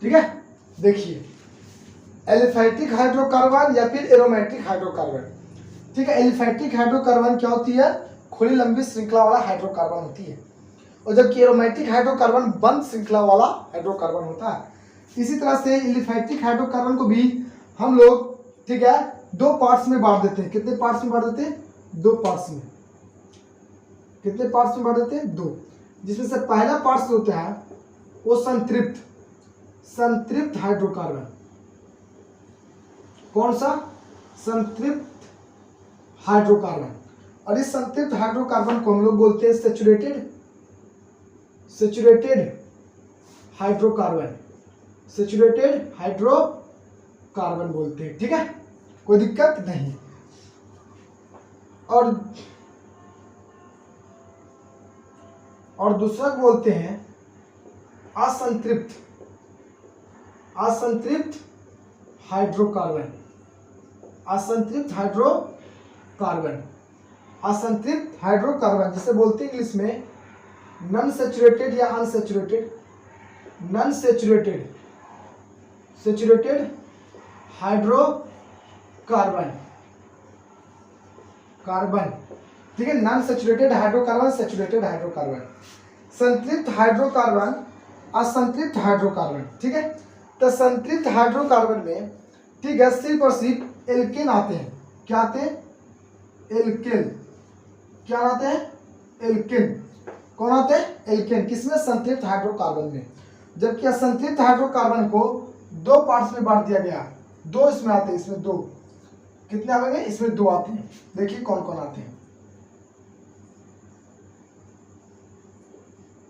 Speaker 1: ठीक है। देखिए, एलिफैटिक हाइड्रोकार्बन या फिर एरोमेटिक हाइड्रोकार्बन, ठीक है। एलिफैटिक हाइड्रोकार्बन क्या होती है? खुली लंबी श्रृंखला वाला हाइड्रोकार्बन होती है, और जबकि एरोमेटिक हाइड्रोकार्बन बंद श्रृंखला वाला हाइड्रोकार्बन होता है। इसी तरह से एलिफैटिक हाइड्रोकार्बन को भी हम लोग, ठीक है, 2 पार्ट्स में बांट देते हैं। कितने पार्ट्स में बांट देते हैं? 2 पार्ट्स में। कितने पार्ट्स में बांट देते हैं? 2, जिसमें से पहला पार्ट्स होता है वो संतृप्त हाइड्रोकार्बन। कौन सा? संतृप्त हाइड्रोकार्बन। और इस संतृप्त हाइड्रोकार्बन को हम लोग बोलते हैं सैचुरेटेड हाइड्रोकार्बन, सैचुरेटेड हाइड्रोकार्बन बोलते हैं, ठीक है, कोई दिक्कत नहीं। और दूसरा बोलते हैं असंतृप्त हाइड्रोकार्बन, असंतृप्त हाइड्रोकार्बन, असंतृप्त हाइड्रोकार्बन जिसे बोलते हैं इंग्लिश में नॉन सैचुरेटेड या अनसैचुरेटेड, नॉन सैचुरेटेड हाइड्रोकार्बन, ठीक है। Non saturated hydrocarbon, saturated hydrocarbon, संतृप्त हाइड्रोकार्बन, असंतृप्त हाइड्रोकार्बन, ठीक है। तो संतृप्त हाइड्रोकार्बन में, ठीक है, सिर्फ और सिर्फ एल्केन आते हैं। क्या आते हैं? एल्केन। क्या आते हैं? एल्केन। कौन आते हैं? एल्केन। किसमें? संतृप्त हाइड्रोकार्बन में। जबकि असंतृप्त हाइड्रोकार्बन को 2 पार्ट्स में बांट दिया गया। 2 इसमें आते हैं, इसमें 2। कितने आएंगे? इसमें 2 आते हैं। देखिए कौन कौन आते हैं।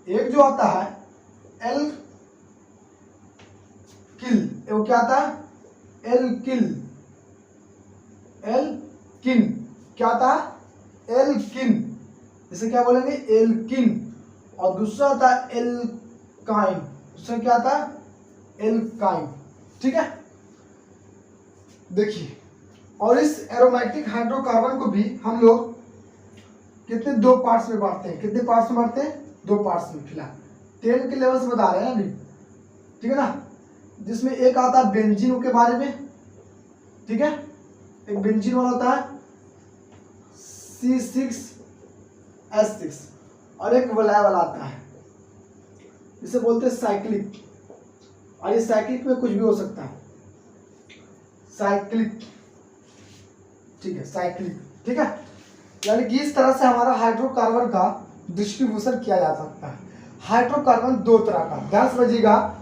Speaker 1: एक जो आता है एल्किल, वो क्या आता है? Alkyl, alkene. क्या आता है? एल्किन। इसे क्या बोलेंगे? एल्किन। और दूसरा आता है एल्काइन। दूसरा क्या आता है? एल्काइन, ठीक है। देखिए, और इस एरोमेटिक हाइड्रोकार्बन को भी हम लोग कितने 2 पार्ट्स में बांटते हैं। कितने पार्ट्स में बांटते हैं? 2 पार्ट्स में। फिलहाल 10 के लेवल से बता रहे हैं अभी, ठीक है ना। जिसमें एक आता है बेंजीन के बारे में, ठीक है। एक बेंजीन वाला होता है C6H6, और एक वलय वाला आता है, इसे बोलते हैं साइक्लिक। और ये साइक्लिक में कुछ भी हो सकता है, साइक्लिक, ठीक है, साइक्लिक, ठीक है। यानी कि इस तरह से हमारा हाइड्रोकार्बन का डिस्ट्रीब्यूशन किया जा सकता है। हाइड्रोकार्बन 2 तरह का, ध्यान समझिएगा।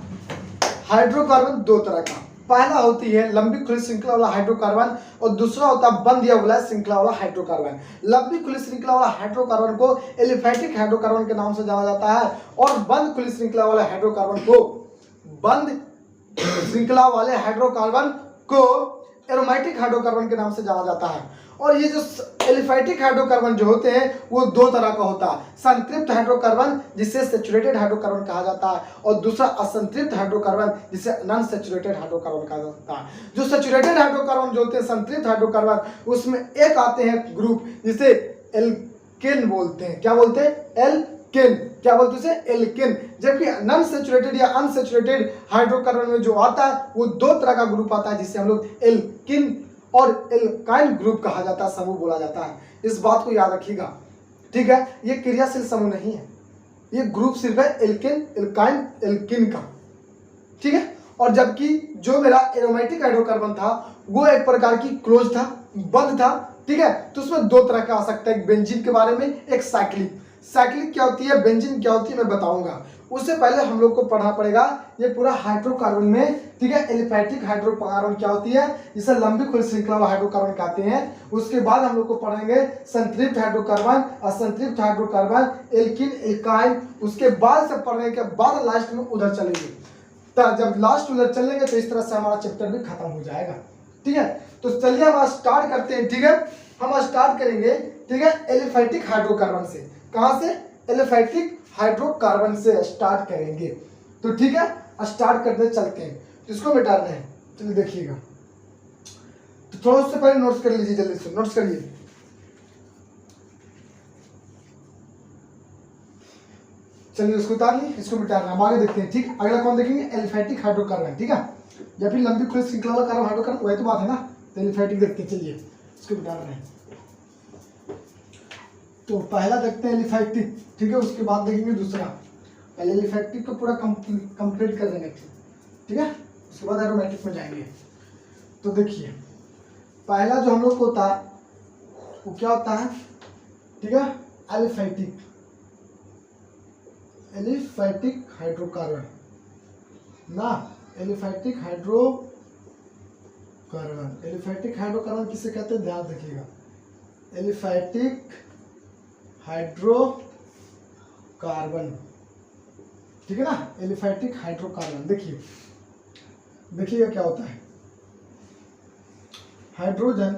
Speaker 1: हाइड्रोकार्बन 2 तरह का, पहला होती है लंबी खुली श्रृंखला वाला हाइड्रोकार्बन, और दूसरा होता है बंद या विलय श्रृंखला वाला हाइड्रोकार्बन। लंबी खुली श्रृंखला वाला हाइड्रोकार्बन को एलिफैटिक हाइड्रोकार्बन के नाम से जाना जाता है, और बंद खुली श्रृंखला वाले हाइड्रोकार्बन को बंद श्रृंखला वाले हाइड्रोकार्बन को एरोमेटिक हाइड्रोकार्बन के नाम से जाना जाता है। और ये जो एलिफैटिक हाइड्रोकार्बन जो होते हैं वो दो तरह का होता है, संतृप्त हाइड्रोकार्बन जिसे सैचुरेटेड हाइड्रोकार्बन कहा जाता है, और दूसरा असंतृप्त हाइड्रोकार्बन जिसे नॉन सैचुरेटेड हाइड्रोकार्बन कहा जाता है। जो सैचुरेटेड हाइड्रोकार्बन जो होते हैं, संतृप्त हाइड्रोकार्बन, उसमें एक आते हैं ग्रुप जिसे एल्केन बोलते हैं। क्या बोलते हैं? एल्केन। क्या बोलते हैं उसे? एल्केन। जबकि नॉन सैचुरेटेड या अनसैचुरेटेड हाइड्रोकार्बन में जो आता है वो दो तरह का ग्रुप आता है, जिसे हम लोग एल्किन और एल्काइन ग्रुप कहा जाता है, समूह बोला जाता है। इस बात को याद रखिएगा, ठीक है। ये क्रियाशील समूह नहीं है, ये ग्रुप सिर्फ है एल्केन, एल्काइन, एल्किन का, ठीक है। और जबकि जो मेरा एरोमेटिक हाइड्रोकार्बन था वो एक प्रकार की क्लोज था, बंद था, ठीक है। तो उसमें दो तरह का आ सकता है, एक बेंजीन के बारे में, एक साइक्लिक। साइक्लिक क्या होती है, बेंजीन क्या होती है, मैं बताऊंगा। उससे पहले हम लोग को पढ़ना पड़ेगा ये पूरा हाइड्रोकार्बन में, ठीक है। एलिफैटिक हाइड्रोकार्बन क्या होती है, जिसे लंबी खुली श्रृंखला वाला हाइड्रोकार्बन कहते हैं। उसके बाद हम लोग को पढ़ेंगे संतृप्त हाइड्रोकार्बन, असंतृप्त हाइड्रोकार्बन, एल्किन, एल्काइन। उसके बाद से पढ़ने के बाद लास्ट में उधर चलेंगे। तो जब लास्ट उधर चलेंगे तो इस तरह से हमारा चैप्टर भी खत्म हो जाएगा, ठीक है। तो चलिए हम स्टार्ट करते हैं, ठीक है। हम स्टार्ट करेंगे, ठीक है, एलिफैटिक हाइड्रोकार्बन से। कहां से? एलिफैटिक हाइड्रोकार्बन से स्टार्ट करेंगे। तो ठीक है, स्टार्ट करते चलते हैं। तो इसको मिटाना है, चलिए देखिएगा। तो थोड़ा उससे पहले नोट्स कर लीजिए, जल्दी से नोट्स करिए। चलिए उसको उतार ली, इसको मिटाना। हम आगे देखते हैं, ठीक। अगला कौन देखेंगे? एलिफैटिक हाइड्रोकार्बन, ठीक है। या फिर लंबी खुली श्रृंखला वाला कार्बन हाइड्रोकार्बन, वही तो बात है ना। तो एलिफैटिक देखते हैं, चलिए इसको मिटाना है। तो पहला देखते हैं एलिफैटिक, ठीक है। उसके बाद देखेंगे दूसरा। पहले एलिफैटिक को पूरा कंप्लीट कर देंगे, ठीक है। उसके बाद एरोमेटिक में जाएंगे। तो देखिए पहला जो हम लोग को होता है वो क्या होता है, ठीक है, एलिफैटिक। एलिफैटिक हाइड्रोकार्बन ना, एलिफैटिक हाइड्रोकार्बन। एलिफैटिक हाइड्रोकार्बन किसे कहते हैं, ध्यान रखिएगा। एलिफैटिक हाइड्रोकार्बन, ठीक है ना। एलिफैटिक हाइड्रोकार्बन देखिएगा क्या होता है। हाइड्रोजन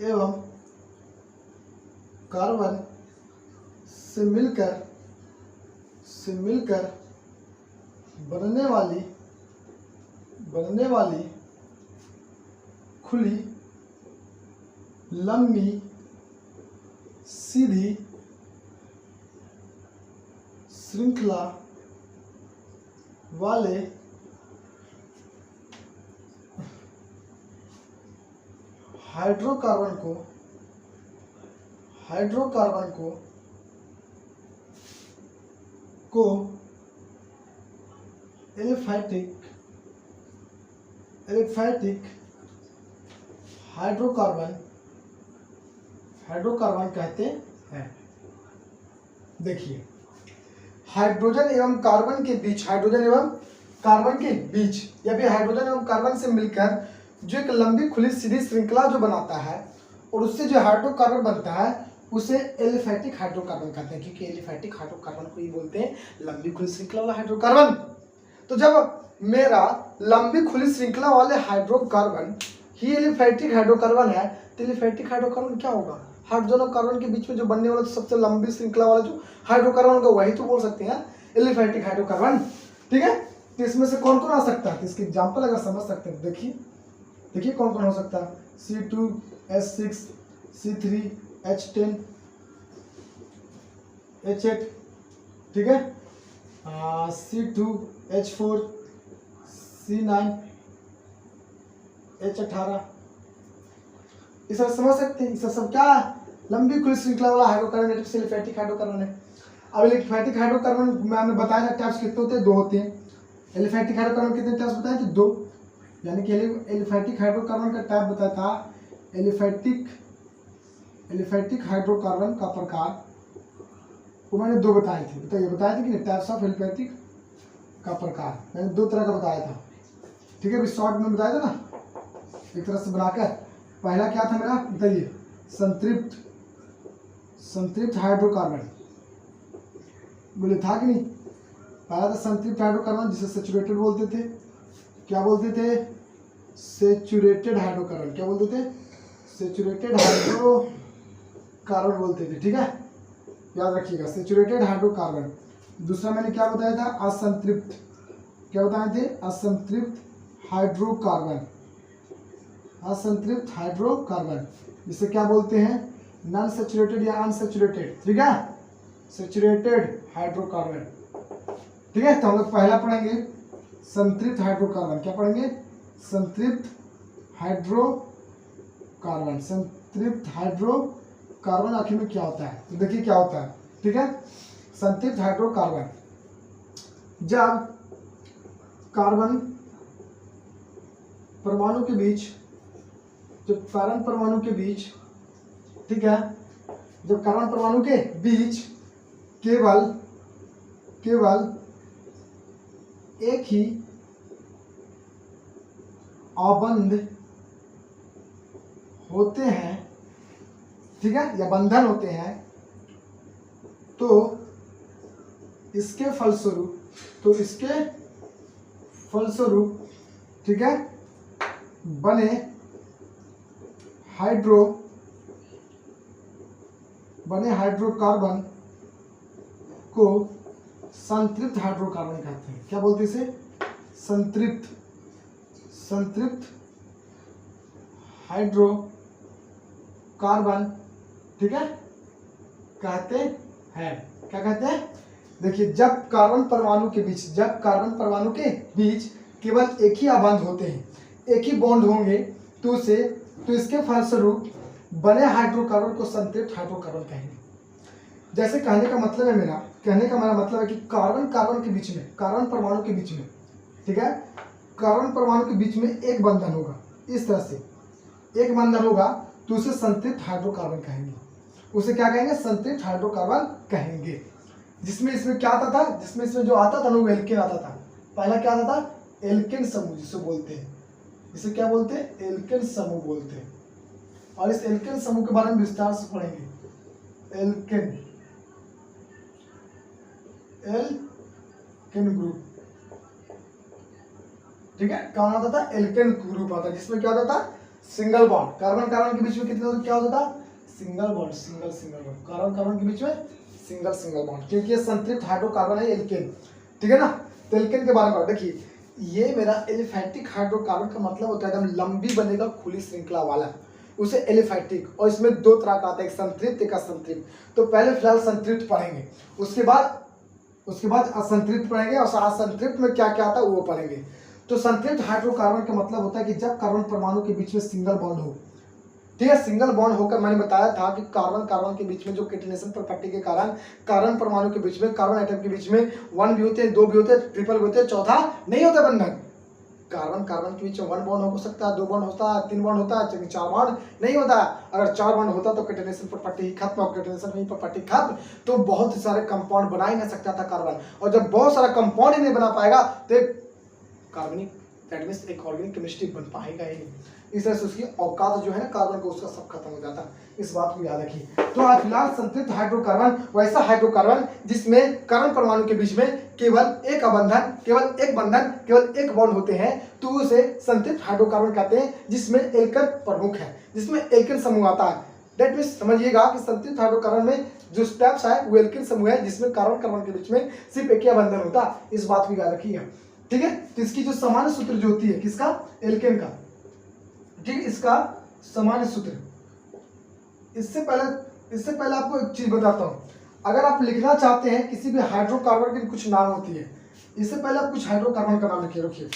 Speaker 1: एवं कार्बन से मिलकर बनने वाली खुली लंबी सीधी श्रृंखला वाले हाइड्रोकार्बन को एलिफैटिक हाइड्रोकार्बन कहते हैं। देखिए हाइड्रोजन एवं कार्बन के बीच, या फिर हाइड्रोजन एवं कार्बन से मिलकर जो एक लंबी खुली सीधी श्रृंखला जो बनाता है और उससे जो हाइड्रोकार्बन बनता है उसे एलिफैटिक हाइड्रोकार्बन कहते हैं, क्योंकि एलिफैटिक हाइड्रोकार्बन को ही बोलते हैं लंबी खुली श्रृंखला वाला हाइड्रोकार्बन। तो जब मेरा लंबी खुली श्रृंखला वाले हाइड्रोकार्बन ही एलिफैटिक हाइड्रोकार्बन है, तो एलिफैटिक हाइड्रोकार्बन क्या होगा? हाइड्रोजन और कार्बन के बीच में जो बनने वाला सबसे लंबी श्रृंखला वाला जो हाइड्रोकार्बन होगा वही तो बोल सकते हैं एलिफैटिक हाइड्रोकार्बन, ठीक है। तो इसमें से कौन कौन आ सकता है, इसके एग्जाम्पल अगर समझ सकते हैं देखिए कौन कौन हो सकता है। C2H6 C3H10 H8, ठीक है। C2H4 C9H18, ये सब समझ सकते हैं। सब क्या लंबी खुली श्रृंखला वाला हाइड्रोकार्बन एलिफैटिक हाइड्रोकार्बन है। अब एलिफैटिक हाइड्रोकार्बन मैंने बताया था टाइप्स कितने होते हैं, दो होते हैं। एलिफैटिक हाइड्रोकार्बन कितने टाइप्स बताए थे? दो। यानी कि एलिफैटिक हाइड्रोकार्बन का टाइप बताया था, एलिफैटिक हाइड्रोकार्बन का प्रकार वो मैंने दो बताए थे। बताए थे कि टाइप्स ऑफ एलिफैटिक का प्रकार मैंने दो तरह का बताया था, ठीक है। अभी शॉर्ट में बताया था ना एक तरह से बनाकर। पहला क्या था मेरा, बताइए, संतृप्त हाइड्रोकार्बन, बोले था कि नहीं? पहला था संतृप्त हाइड्रोकार्बन जिसे सेचुरेटेड बोलते थे। क्या बोलते थे? Saturated hydrocarbon. क्या बोलते थे? सेचुरेटेड हाइड्रोकार्बन बोलते थे। ठीक है, याद रखिएगा, सेचुरेटेड हाइड्रोकार्बन। दूसरा मैंने क्या बताया था? असंतृप्त। क्या बताए थे? असंतृप्त हाइड्रोकार्बन। असंतृप्त हाइड्रोकार्बन जिसे क्या बोलते हैं? नॉन सेचुरेटेड या अनसेचुरेटेड। ठीक है, सेचुरेटेड हाइड्रोकार्बन। ठीक है, तो हम लोग पहला पढ़ेंगे संतृप्त हाइड्रोकार्बन। क्या पढ़ेंगे? संतृप्त हाइड्रोकार्बन। संतृप्त हाइड्रोकार्बन आखिर में क्या होता है? तो देखिए क्या होता है। ठीक है, संतृप्त हाइड्रोकार्बन, जब कार्बन परमाणु के बीच, जब कार्बन परमाणु के बीच, ठीक है, जब कार्बन परमाणु के बीच केवल एक ही आबंध होते हैं, ठीक है, या बंधन होते हैं, तो इसके फलस्वरूप ठीक है, बने हाइड्रोकार्बन को संतृप्त हाइड्रोकार्बन कहते हैं। क्या बोलते हैं इसे? संतृप्त हाइड्रोकार्बन, ठीक है, कहते हैं। क्या कहते हैं? देखिए, जब कार्बन परमाणु के बीच केवल एक ही आबंध होते हैं, एक ही बॉन्ड होंगे, तो इसके फलस्वरूप बने हाइड्रोकार्बन को संतृप्त हाइड्रोकार्बन कहेंगे। जैसे कहने का मतलब है मेरा मतलब है कि कार्बन परमाणु के बीच में, ठीक है, कार्बन परमाणु के बीच में एक बंधन होगा, इस तरह से एक बंधन होगा, तो उसे संतृप्त हाइड्रोकार्बन कहेंगे। उसे क्या कहेंगे? संतृप्त हाइड्रोकार्बन कहेंगे। जिसमें इसमें क्या आता था? जिसमें इसमें जो आता था ना वो एल्केन आता था। पहला क्या आता था? एल्केन समूह जिसे बोलते हैं। इसे क्या बोलते हैं? एल्केन समूह बोलते हैं। और इस एल्केन समूह के बारे में विस्तार से पढ़ेंगे। एल्केन ग्रुप, ठीक है, कौन आता था? एल्केन ग्रुप आता, जिसमें क्या होता था? Single bond. कार्बन के बीच में कितने होते? क्या होता था? Single bond. कार्बन के बीच में सिंगल बॉन्ड, क्योंकि ये संतृप्त हाइड्रोकार्बन है, एल्केन। ठीक है ना? तो एल्केन के बारे में देखिए, ये मेरा एलिफैटिक हाइड्रोकार्बन का मतलब होता है एकदम लंबी बनेगा, खुली श्रृंखला वाला, उसे एलिफैटिक। और इसमें दो तरह का आता है, एक संतृप्त, एक असंतृप्त। तो पहले फिलहाल संतृप्त पढ़ेंगे, उसके बाद असंतृप्त पढ़ेंगे, और असंतृप्त में क्या क्या आता है वो पढ़ेंगे। तो संतृप्त हाइड्रोकार्बन का मतलब होता है कि जब कार्बन परमाणु के बीच में सिंगल बॉन्ड हो, ठीक है, सिंगल बॉन्ड होकर, मैंने बताया था कि कार्बन के बीच में जो किटनेशन प्रॉपर्टी के कारण कार्बन परमाणु के बीच में, कार्बन एटम के बीच में 1 भी होते हैं, 2 भी होते हैं, ट्रिपल भी होते हैं, चौथा नहीं होता बंधन। कार्बन के बीच में 1 बॉन्ड हो सकता है, 2 बॉन्ड होता है, 3 बॉन्ड होता है, 4 बॉन्ड नहीं होता। अगर 4 बॉन्ड होता तो किटनेशन प्रॉपर्टी ही खत्म, और किटनेशन प्रॉपर्टी खत्म तो बहुत सारे कंपाउंड बना ही नहीं सकता था कार्बन। और जब बहुत सारा कंपाउंड ही नहीं बना पाएगा तो कार्बनिक, दैट मींस एक ऑर्गेनिक केमिस्ट्री बन पाएगा ही नहीं। इस तरह से उसकी औकात जो है ना कार्बन को, उसका सब खत्म हो जाता है। इस बात को याद रखिए। तो आज फिलहाल संतृप्त हाइड्रोकार्बन वैसा हाइड्रोकार्बन जिसमें कार्बन परमाणु के बीच में केवल एक बॉन्ड होते हैं, तो उसे संतृप्त हाइड्रोकार्बन कहते हैं, जिसमें एल्केन प्रमुख है, जिसमें एल्केन समूह आता है। दैट मींस समझिएगा कि संतृप्त हाइड्रोकार्बन में जो स्टेप्स है वो एल्केन समूह है, जिसमें कार्बन के बीच में सिर्फ एक ही बंधन होता है। इस बात को याद रखिएगा, ठीक है। तो इसकी जो सामान्य सूत्र जो होती है, किसका? एल्केन का, ठीक है, इसका सामान्य सूत्र। इससे पहले आपको एक चीज बताता हूं। अगर आप लिखना चाहते हैं किसी भी हाइड्रोकार्बन के कुछ नाम होती है, इससे पहले आप कुछ हाइड्रोकार्बन का नाम लिखिए, रखिए।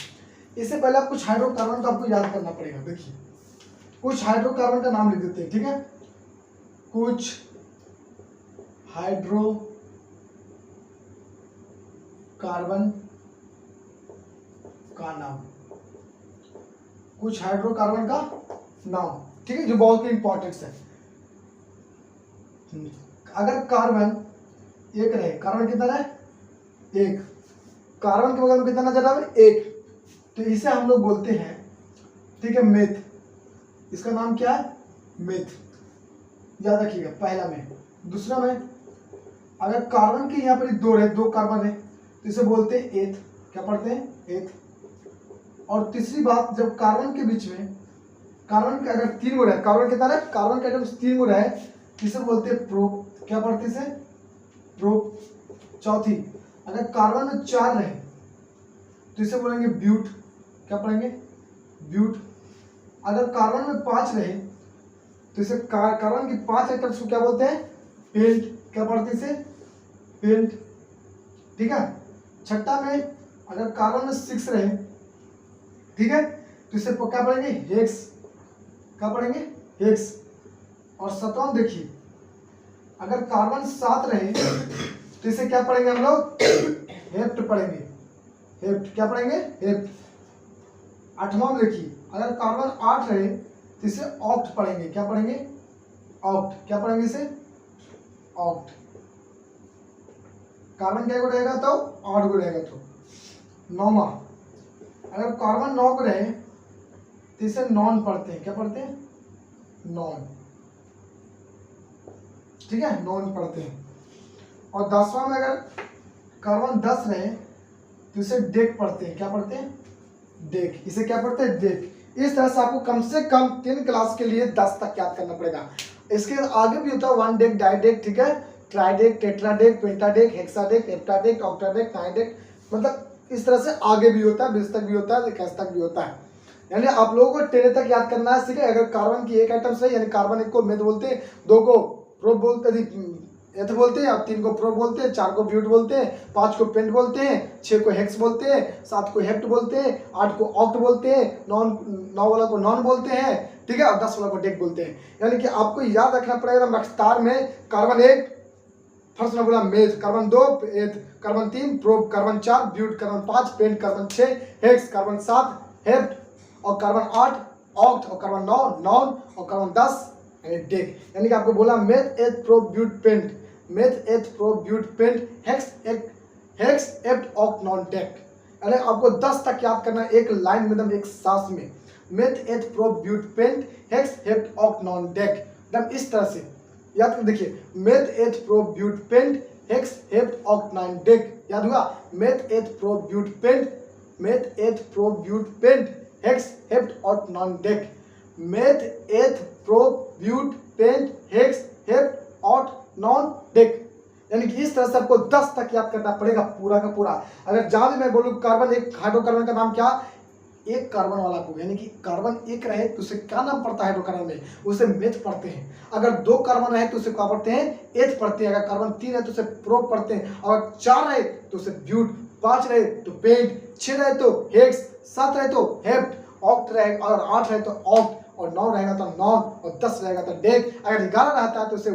Speaker 1: इससे पहले आप कुछ हाइड्रोकार्बन का आपको याद करना पड़ेगा। देखिए, कुछ हाइड्रोकार्बन का नाम लिख देते हैं, ठीक है। कुछ हाइड्रोकार्बन का नाम, कुछ हाइड्रोकार्बन का नाम, ठीक है, जो बहुत ही इंपॉर्टेंट है। अगर कार्बन एक रहे, कार्बन कितना है? एक। कार्बन के बगल में कितना नजर आवे? एक। तो इसे हम लोग बोलते हैं, ठीक है, मेथ। इसका नाम क्या है? मेथ। याद रखिएगा, पहला में। दूसरा में, अगर कार्बन के यहाँ पर दो कार्बन है, तो इसे बोलते हैं एथ। क्या पढ़ते हैं? एथ। और तीसरी बात, जब कार्बन के बीच में, कार्बन के अगर 3 गो रहे, कार्बन कितना है? कार्बन के एटम्स 3 गो रहे, इसे बोलते हैं प्रोप। क्या पढ़ते इसे? प्रोप। चौथी, अगर कार्बन में 4 रहे तो इसे बोलेंगे ब्यूट। क्या पढ़ेंगे? ब्यूट। अगर कार्बन में 5 रहे तो इसे कार्बन की 5 एटम्स को क्या बोलते हैं? पेंट। क्या पढ़ते इसे? पेंट। ठीक है। छठा में अगर कार्बन में 6 रहे, ठीक है, तो इसे क्या पढ़ेंगे? हेक्स। क्या पढ़ेंगे? हेक्स। और 7वां देखिए, अगर कार्बन 7 रहे तो इसे क्या पढ़ेंगे हम लोग? हेप्ट पढ़ेंगे। हेप्ट। क्या पढ़ेंगे? हेप्ट। 8वां में देखिए, अगर कार्बन 8 रहे तो इसे ऑक्ट पढ़ेंगे। क्या पढ़ेंगे? ऑक्ट। क्या पढ़ेंगे इसे? ऑक्ट। कार्बन क्या रहेगा तो 8 गो रहेगा। तो 9वां, अगर कार्बन 9 को रहे तो इसे नॉन पढ़ते हैं। क्या पढ़ते हैं? नॉन। ठीक है, नॉन पढ़ते हैं। और 10वां में अगर कार्बन 10 रहे तो इसे डेक पढ़ते हैं। क्या पढ़ते हैं? डेक। इसे क्या पढ़ते हैं? डेक। इस तरह से आपको कम से कम 3 क्लास के लिए 10 तक याद करना पड़ेगा। इसके आगे भी होता है 1 डेक, डाइडेक, ठीक है, ट्राइडेक, टेट्राडेक, पेंटाडेक, हेक्साडेक, हेप्टाडेक, ऑक्टाडेक, नाइडेक, मतलब इस तरह से आगे भी होता है, 20 तक भी होता है, 21 तक भी होता है। यानी आप लोगों को 10 तक याद करना है। ठीक है, अगर कार्बन की एक आइटम से, यानी कार्बन 1 को मेथ बोलते हैं, 2 को प्रोप बोलते हैं, एथ बोलते हैं, 3 को प्रोप बोलते हैं, 4 को ब्यूट बोलते हैं, 5 को पेंट बोलते हैं, 6 को हेक्स बोलते हैं, 7 को हेप्ट बोलते हैं, 8 को ऑक्ट बोलते हैं, 9 वाला को नॉन बोलते हैं, ठीक है, और 10 वाला को डेक बोलते हैं। यानी कि आपको याद रखना पड़ेगा रफ्तार में, कार्बन 1 फर्स्ट में बोला meth, carbon 2 eth, carbon 3 prop, carbon 4 but, carbon 5 pent, carbon 6 hex, carbon 7 hept, और कार्बन 8 ऑक्ट, और कार्बन 9 नॉन, और कार्बन 10 डेक। यानी कि आपको बोला meth, eth, prop, but, pent, meth, eth, prop, but, pent, hex, hept, oct, non, dec. यानी आपको 10 तक याद करना है एक लाइन में, एकदम एक सांस में। Meth, eth, prop, but, pent, hex, hept, oct, non, dec, एकदम इस तरह से याद कर। देखिए, meth, eth, prop, but, pent, hex, hept, oct, non, dec. याद हुआ? Meth, eth, prop, but, pent, meth, eth, prop, but, pent, hex, hept, oct, non, dec. Meth, eth, prop, but, pent, hex, hept, oct, non, dec. यानी कि इस तरह से आपको 10 तक याद करना पड़ेगा पूरा का पूरा। अगर जहां भी मैं बोलूं कार्बन, एक हाइड्रोकार्बन का नाम क्या? एक कार्बन वाला को, यानी कि कार्बन 1 रहे तो उसे क्या नाम पड़ता है हाइड्रोकार्बन में? उसे मेथ पढ़ते हैं। अगर 2 कार्बन रहे तो उसे क्या पढ़ते हैं? एथ पढ़ते हैं। अगर कार्बन 3 है तो उसे प्रोप पढ़ते हैं। अगर 4 रहे तो उसे ब्यूट, 5 रहे तो पेंट, 6 रहे तो हेक्स, 7 रहे तो हेप्ट, ऑक्ट रहे, और 8 रहे तो ऑक्ट, और 9 रहेगा तो नॉन, और 10 रहेगा तो डेक। अगर 11 रहता है तो उसे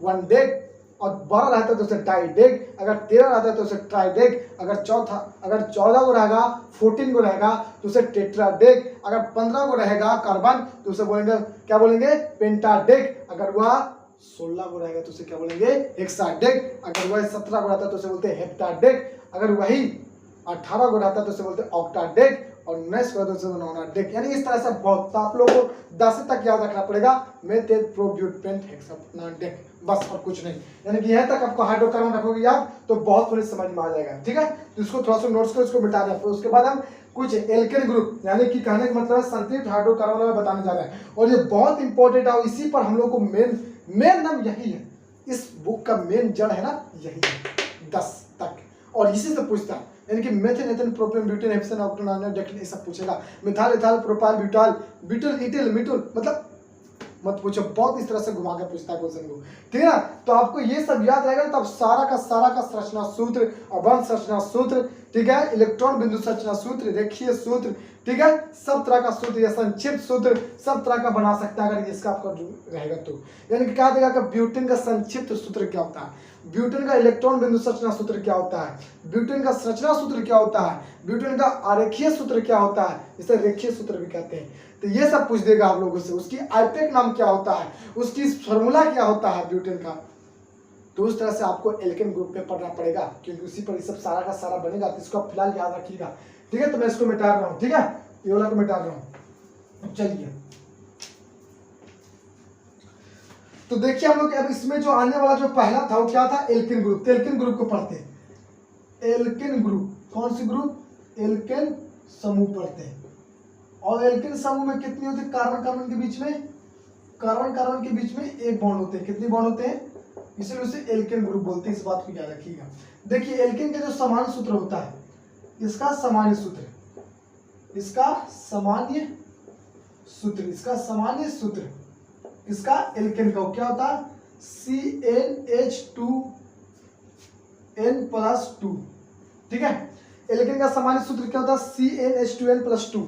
Speaker 1: वन डेक, और 12 रहता है तो उसे डाइडेक, अगर 13 रहता है तो उसे ट्राइडेक, अगर 14 को रहेगा, 14 को रहेगा तो उसे टेट्राडेक, अगर 15 को रहेगा कार्बन तो उसे बोलेंगे, क्या बोलेंगे? पेंटाडेक, अगर वह 16 को रहेगा तो उसे क्या बोलेंगे? हेक्साडेक, अगर वह 17 को रहता है तो उसे बोलते हैं हेप्टाडेक, अगर वही 18 को रहता है तो उसे बोलते हैं ऑक्टाडेक, और 19 को तो उसे नॉनाडेक। यानी इस तरह से बहुत, तो आप लोगों को 10 तक याद रखना पड़ेगा, meth, eth, prop, but, pent, hex, नॉनाडेक, बस और कुछ नहीं। यानी कि यहाँ तक आपको हाइड्रोकार्बन रखोगे याद तो बहुत थोड़ी समझ में आ जाएगा। ठीक है, तो इसको थोड़ा सा नोट्स को इसको मिटा दें। उसके बाद हम कुछ एल्केन ग्रुप, यानी कि कहने का मतलब है संतृप्त हाइड्रोकार्बन में बताने जा रहे हैं, और ये बहुत इंपॉर्टेंट है, और इसी पर हम लोग को मेन नाम यही है, इस बुक का मेन जड़ है ना, यही है 10 तक, और इसी से पूछता है। यानी कि methane, ethane, propane, butane, heptane, octane, decane, ये सब पूछेगा। Methyl, ethyl, propyl, butyl, butyl, ethyl, methyl, मतलब मत पूछो, बहुत इस तरह से घुमा के पूछता है क्वेश्चन को। ठीक है ना, तो आपको ये सब याद रहेगा, तब सारा का संरचना सूत्र, अवयव संरचना सूत्र, ठीक है, इलेक्ट्रॉन बिंदु संरचना सूत्र, रेखीय सूत्र, ठीक है, सब तरह का सूत्र या संक्षिप्त सूत्र सब तरह का बना सकता है अगर इसका आपका रहेगा तो। यानी कि क्या देगा कि ब्यूटेन का संक्षिप्त सूत्र क्या होता है, ब्यूटेन का इलेक्ट्रॉन बिंदु संरचना सूत्र क्या होता है, ब्यूटेन का संरचना सूत्र क्या होता है, ब्यूटेन का आरेखीय सूत्र क्या होता है, इसे रेखीय सूत्र भी कहते हैं। तो ये सब पूछ देगा आप लोगों से। उसकी आईपेक नाम क्या होता है, उसकी फॉर्मूला क्या होता है ब्यूटेन का। तो उस तरह से आपको एल्केन ग्रुप में पढ़ना पड़ेगा, क्योंकि उसी पर ये सब सारा का सारा बनेगा। तो इसको फिलहाल याद रखिएगा। ठीक है, तो मैं इसको मिटा रहा हूँ। ठीक है, ये वाला को मिटा रहा हूँ। चलिए, तो देखिए हम लोग अब इसमें जो आने वाला जो पहला था वो क्या था? Alkene group. एल्केन ग्रुप को पढ़ते हैं। एल्केन ग्रुप, कौन सी ग्रुप, एल्केन समूह पढ़ते हैं। और एल्केन समूह में कितनी होती है, कार्बन कार्बन के बीच में, कार्बन कार्बन के बीच में एक बॉन्ड होते हैं, कितने बॉन्ड होते हैं, इसलिए उसे एल्केन ग्रुप बोलते हैं। इस बात को याद रखिएगा। देखिए एल्केन का जो सामान्य सूत्र होता है, इसका सामान्य सूत्र, इसका सामान्य सूत्र, इसका सामान्य सूत्र, इसका एल्केन का क्या होता है, CnH2n+2, ठीक है। एल्केन का सामान्य सूत्र क्या होता है, CnH2n+2,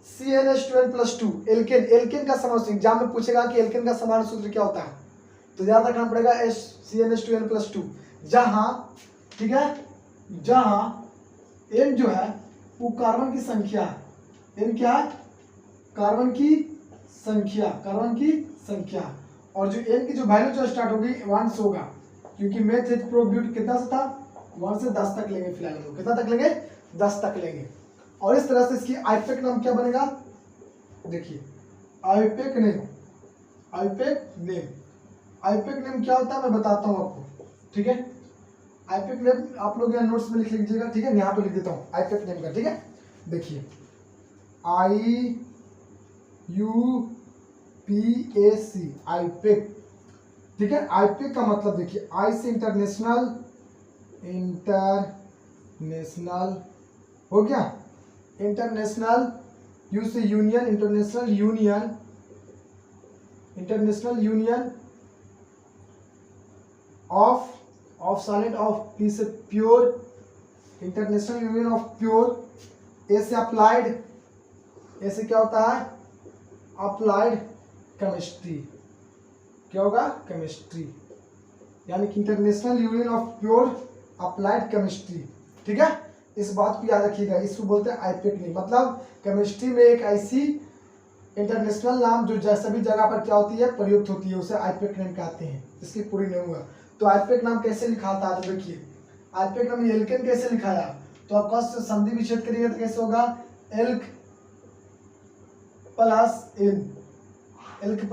Speaker 1: CnH2n+2 एल्केन, एल्केन का सामान्य सूत्र एग्जाम में पूछेगा कि एल्केन का सामान्य सूत्र क्या होता है, तो याद रखना पड़ेगा CnH2n+2, जहां, ठीक है, जहां n जो है वो कार्बन की संख्या है, n क्या है, कार्बन की संख्या, कार्बन की संख्या, और जो n की जो वैल्यू जो स्टार्ट होगी 1 से होगा, क्योंकि मैथ विद प्रोब्यूट कितना से था, 1 से 10 तक लेंगे, फिलहाल हम लोग कितना तक लेंगे, 10 तक लेंगे। और इस तरह से इसकी आईपेक नाम क्या बनेगा, देखिए IUPAC name, IUPAC name, IUPAC name क्या होता है मैं बताता हूँ आपको, ठीक है। आईपेक नेम आप लोग यहाँ नोट्स में लिख लीजिएगा, ठीक है, यहाँ पे लिख देता हूँ आईपेक नेम का, ठीक है। देखिए IUPAC, आईपेक, ठीक है। आईपेक का मतलब देखिए, आई से इंटरनेशनल, इंटरनेशनल हो गया, इंटरनेशनल, यू से union, international union, international union of, of solid, of P से pure, international union of pure, A से अप्लाइड, ए से क्या होता है, अप्लाइड केमिस्ट्री, क्या होगा, केमिस्ट्री, यानी कि international union of pure applied chemistry, ठीक है। इस बात को याद रखिएगा, इसको बोलते हैं आईपेक नेम, मतलब केमिस्ट्री में एक ऐसी इंटरनेशनल नाम जो सभी जगह पर क्या होती है, प्रयुक्त होती है, उसे आईपेक नेम कहते हैं। इसकी पूरी नेम हुआ, तो आईपेक नाम कैसे लिखा था, तो देखिए आईपेक नाम एल्केन कैसे लिखाया, तो आपका संधि विच्छेद करिएगा तो कैसे होगा, alk plus ene, alk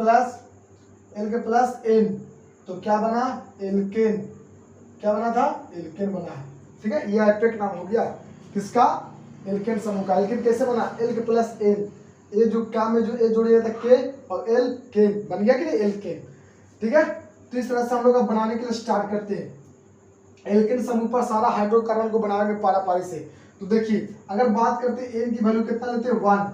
Speaker 1: plus ene, तो क्या बना, एल्केन, क्या बना था, एल्केन बना है, ठीक है। ये आईपेक नाम हो गया किसका, एल्केन समूह का। एल्केन कैसे बना, एल्क प्लस एन, ये जो क्या में जो ए जोड़िए था के, और एल्केन बन गया कि नहीं, एल्केन, ठीक है। तो इस तरह से हम लोग अब बनाने के लिए स्टार्ट करते हैं। एल्केन समूह पर सारा हाइड्रोकार्बन को बनाएंगे पारा-पारी से। तो देखिए अगर बात करते हैं एन की वैल्यू कितना लेते हैं, 1,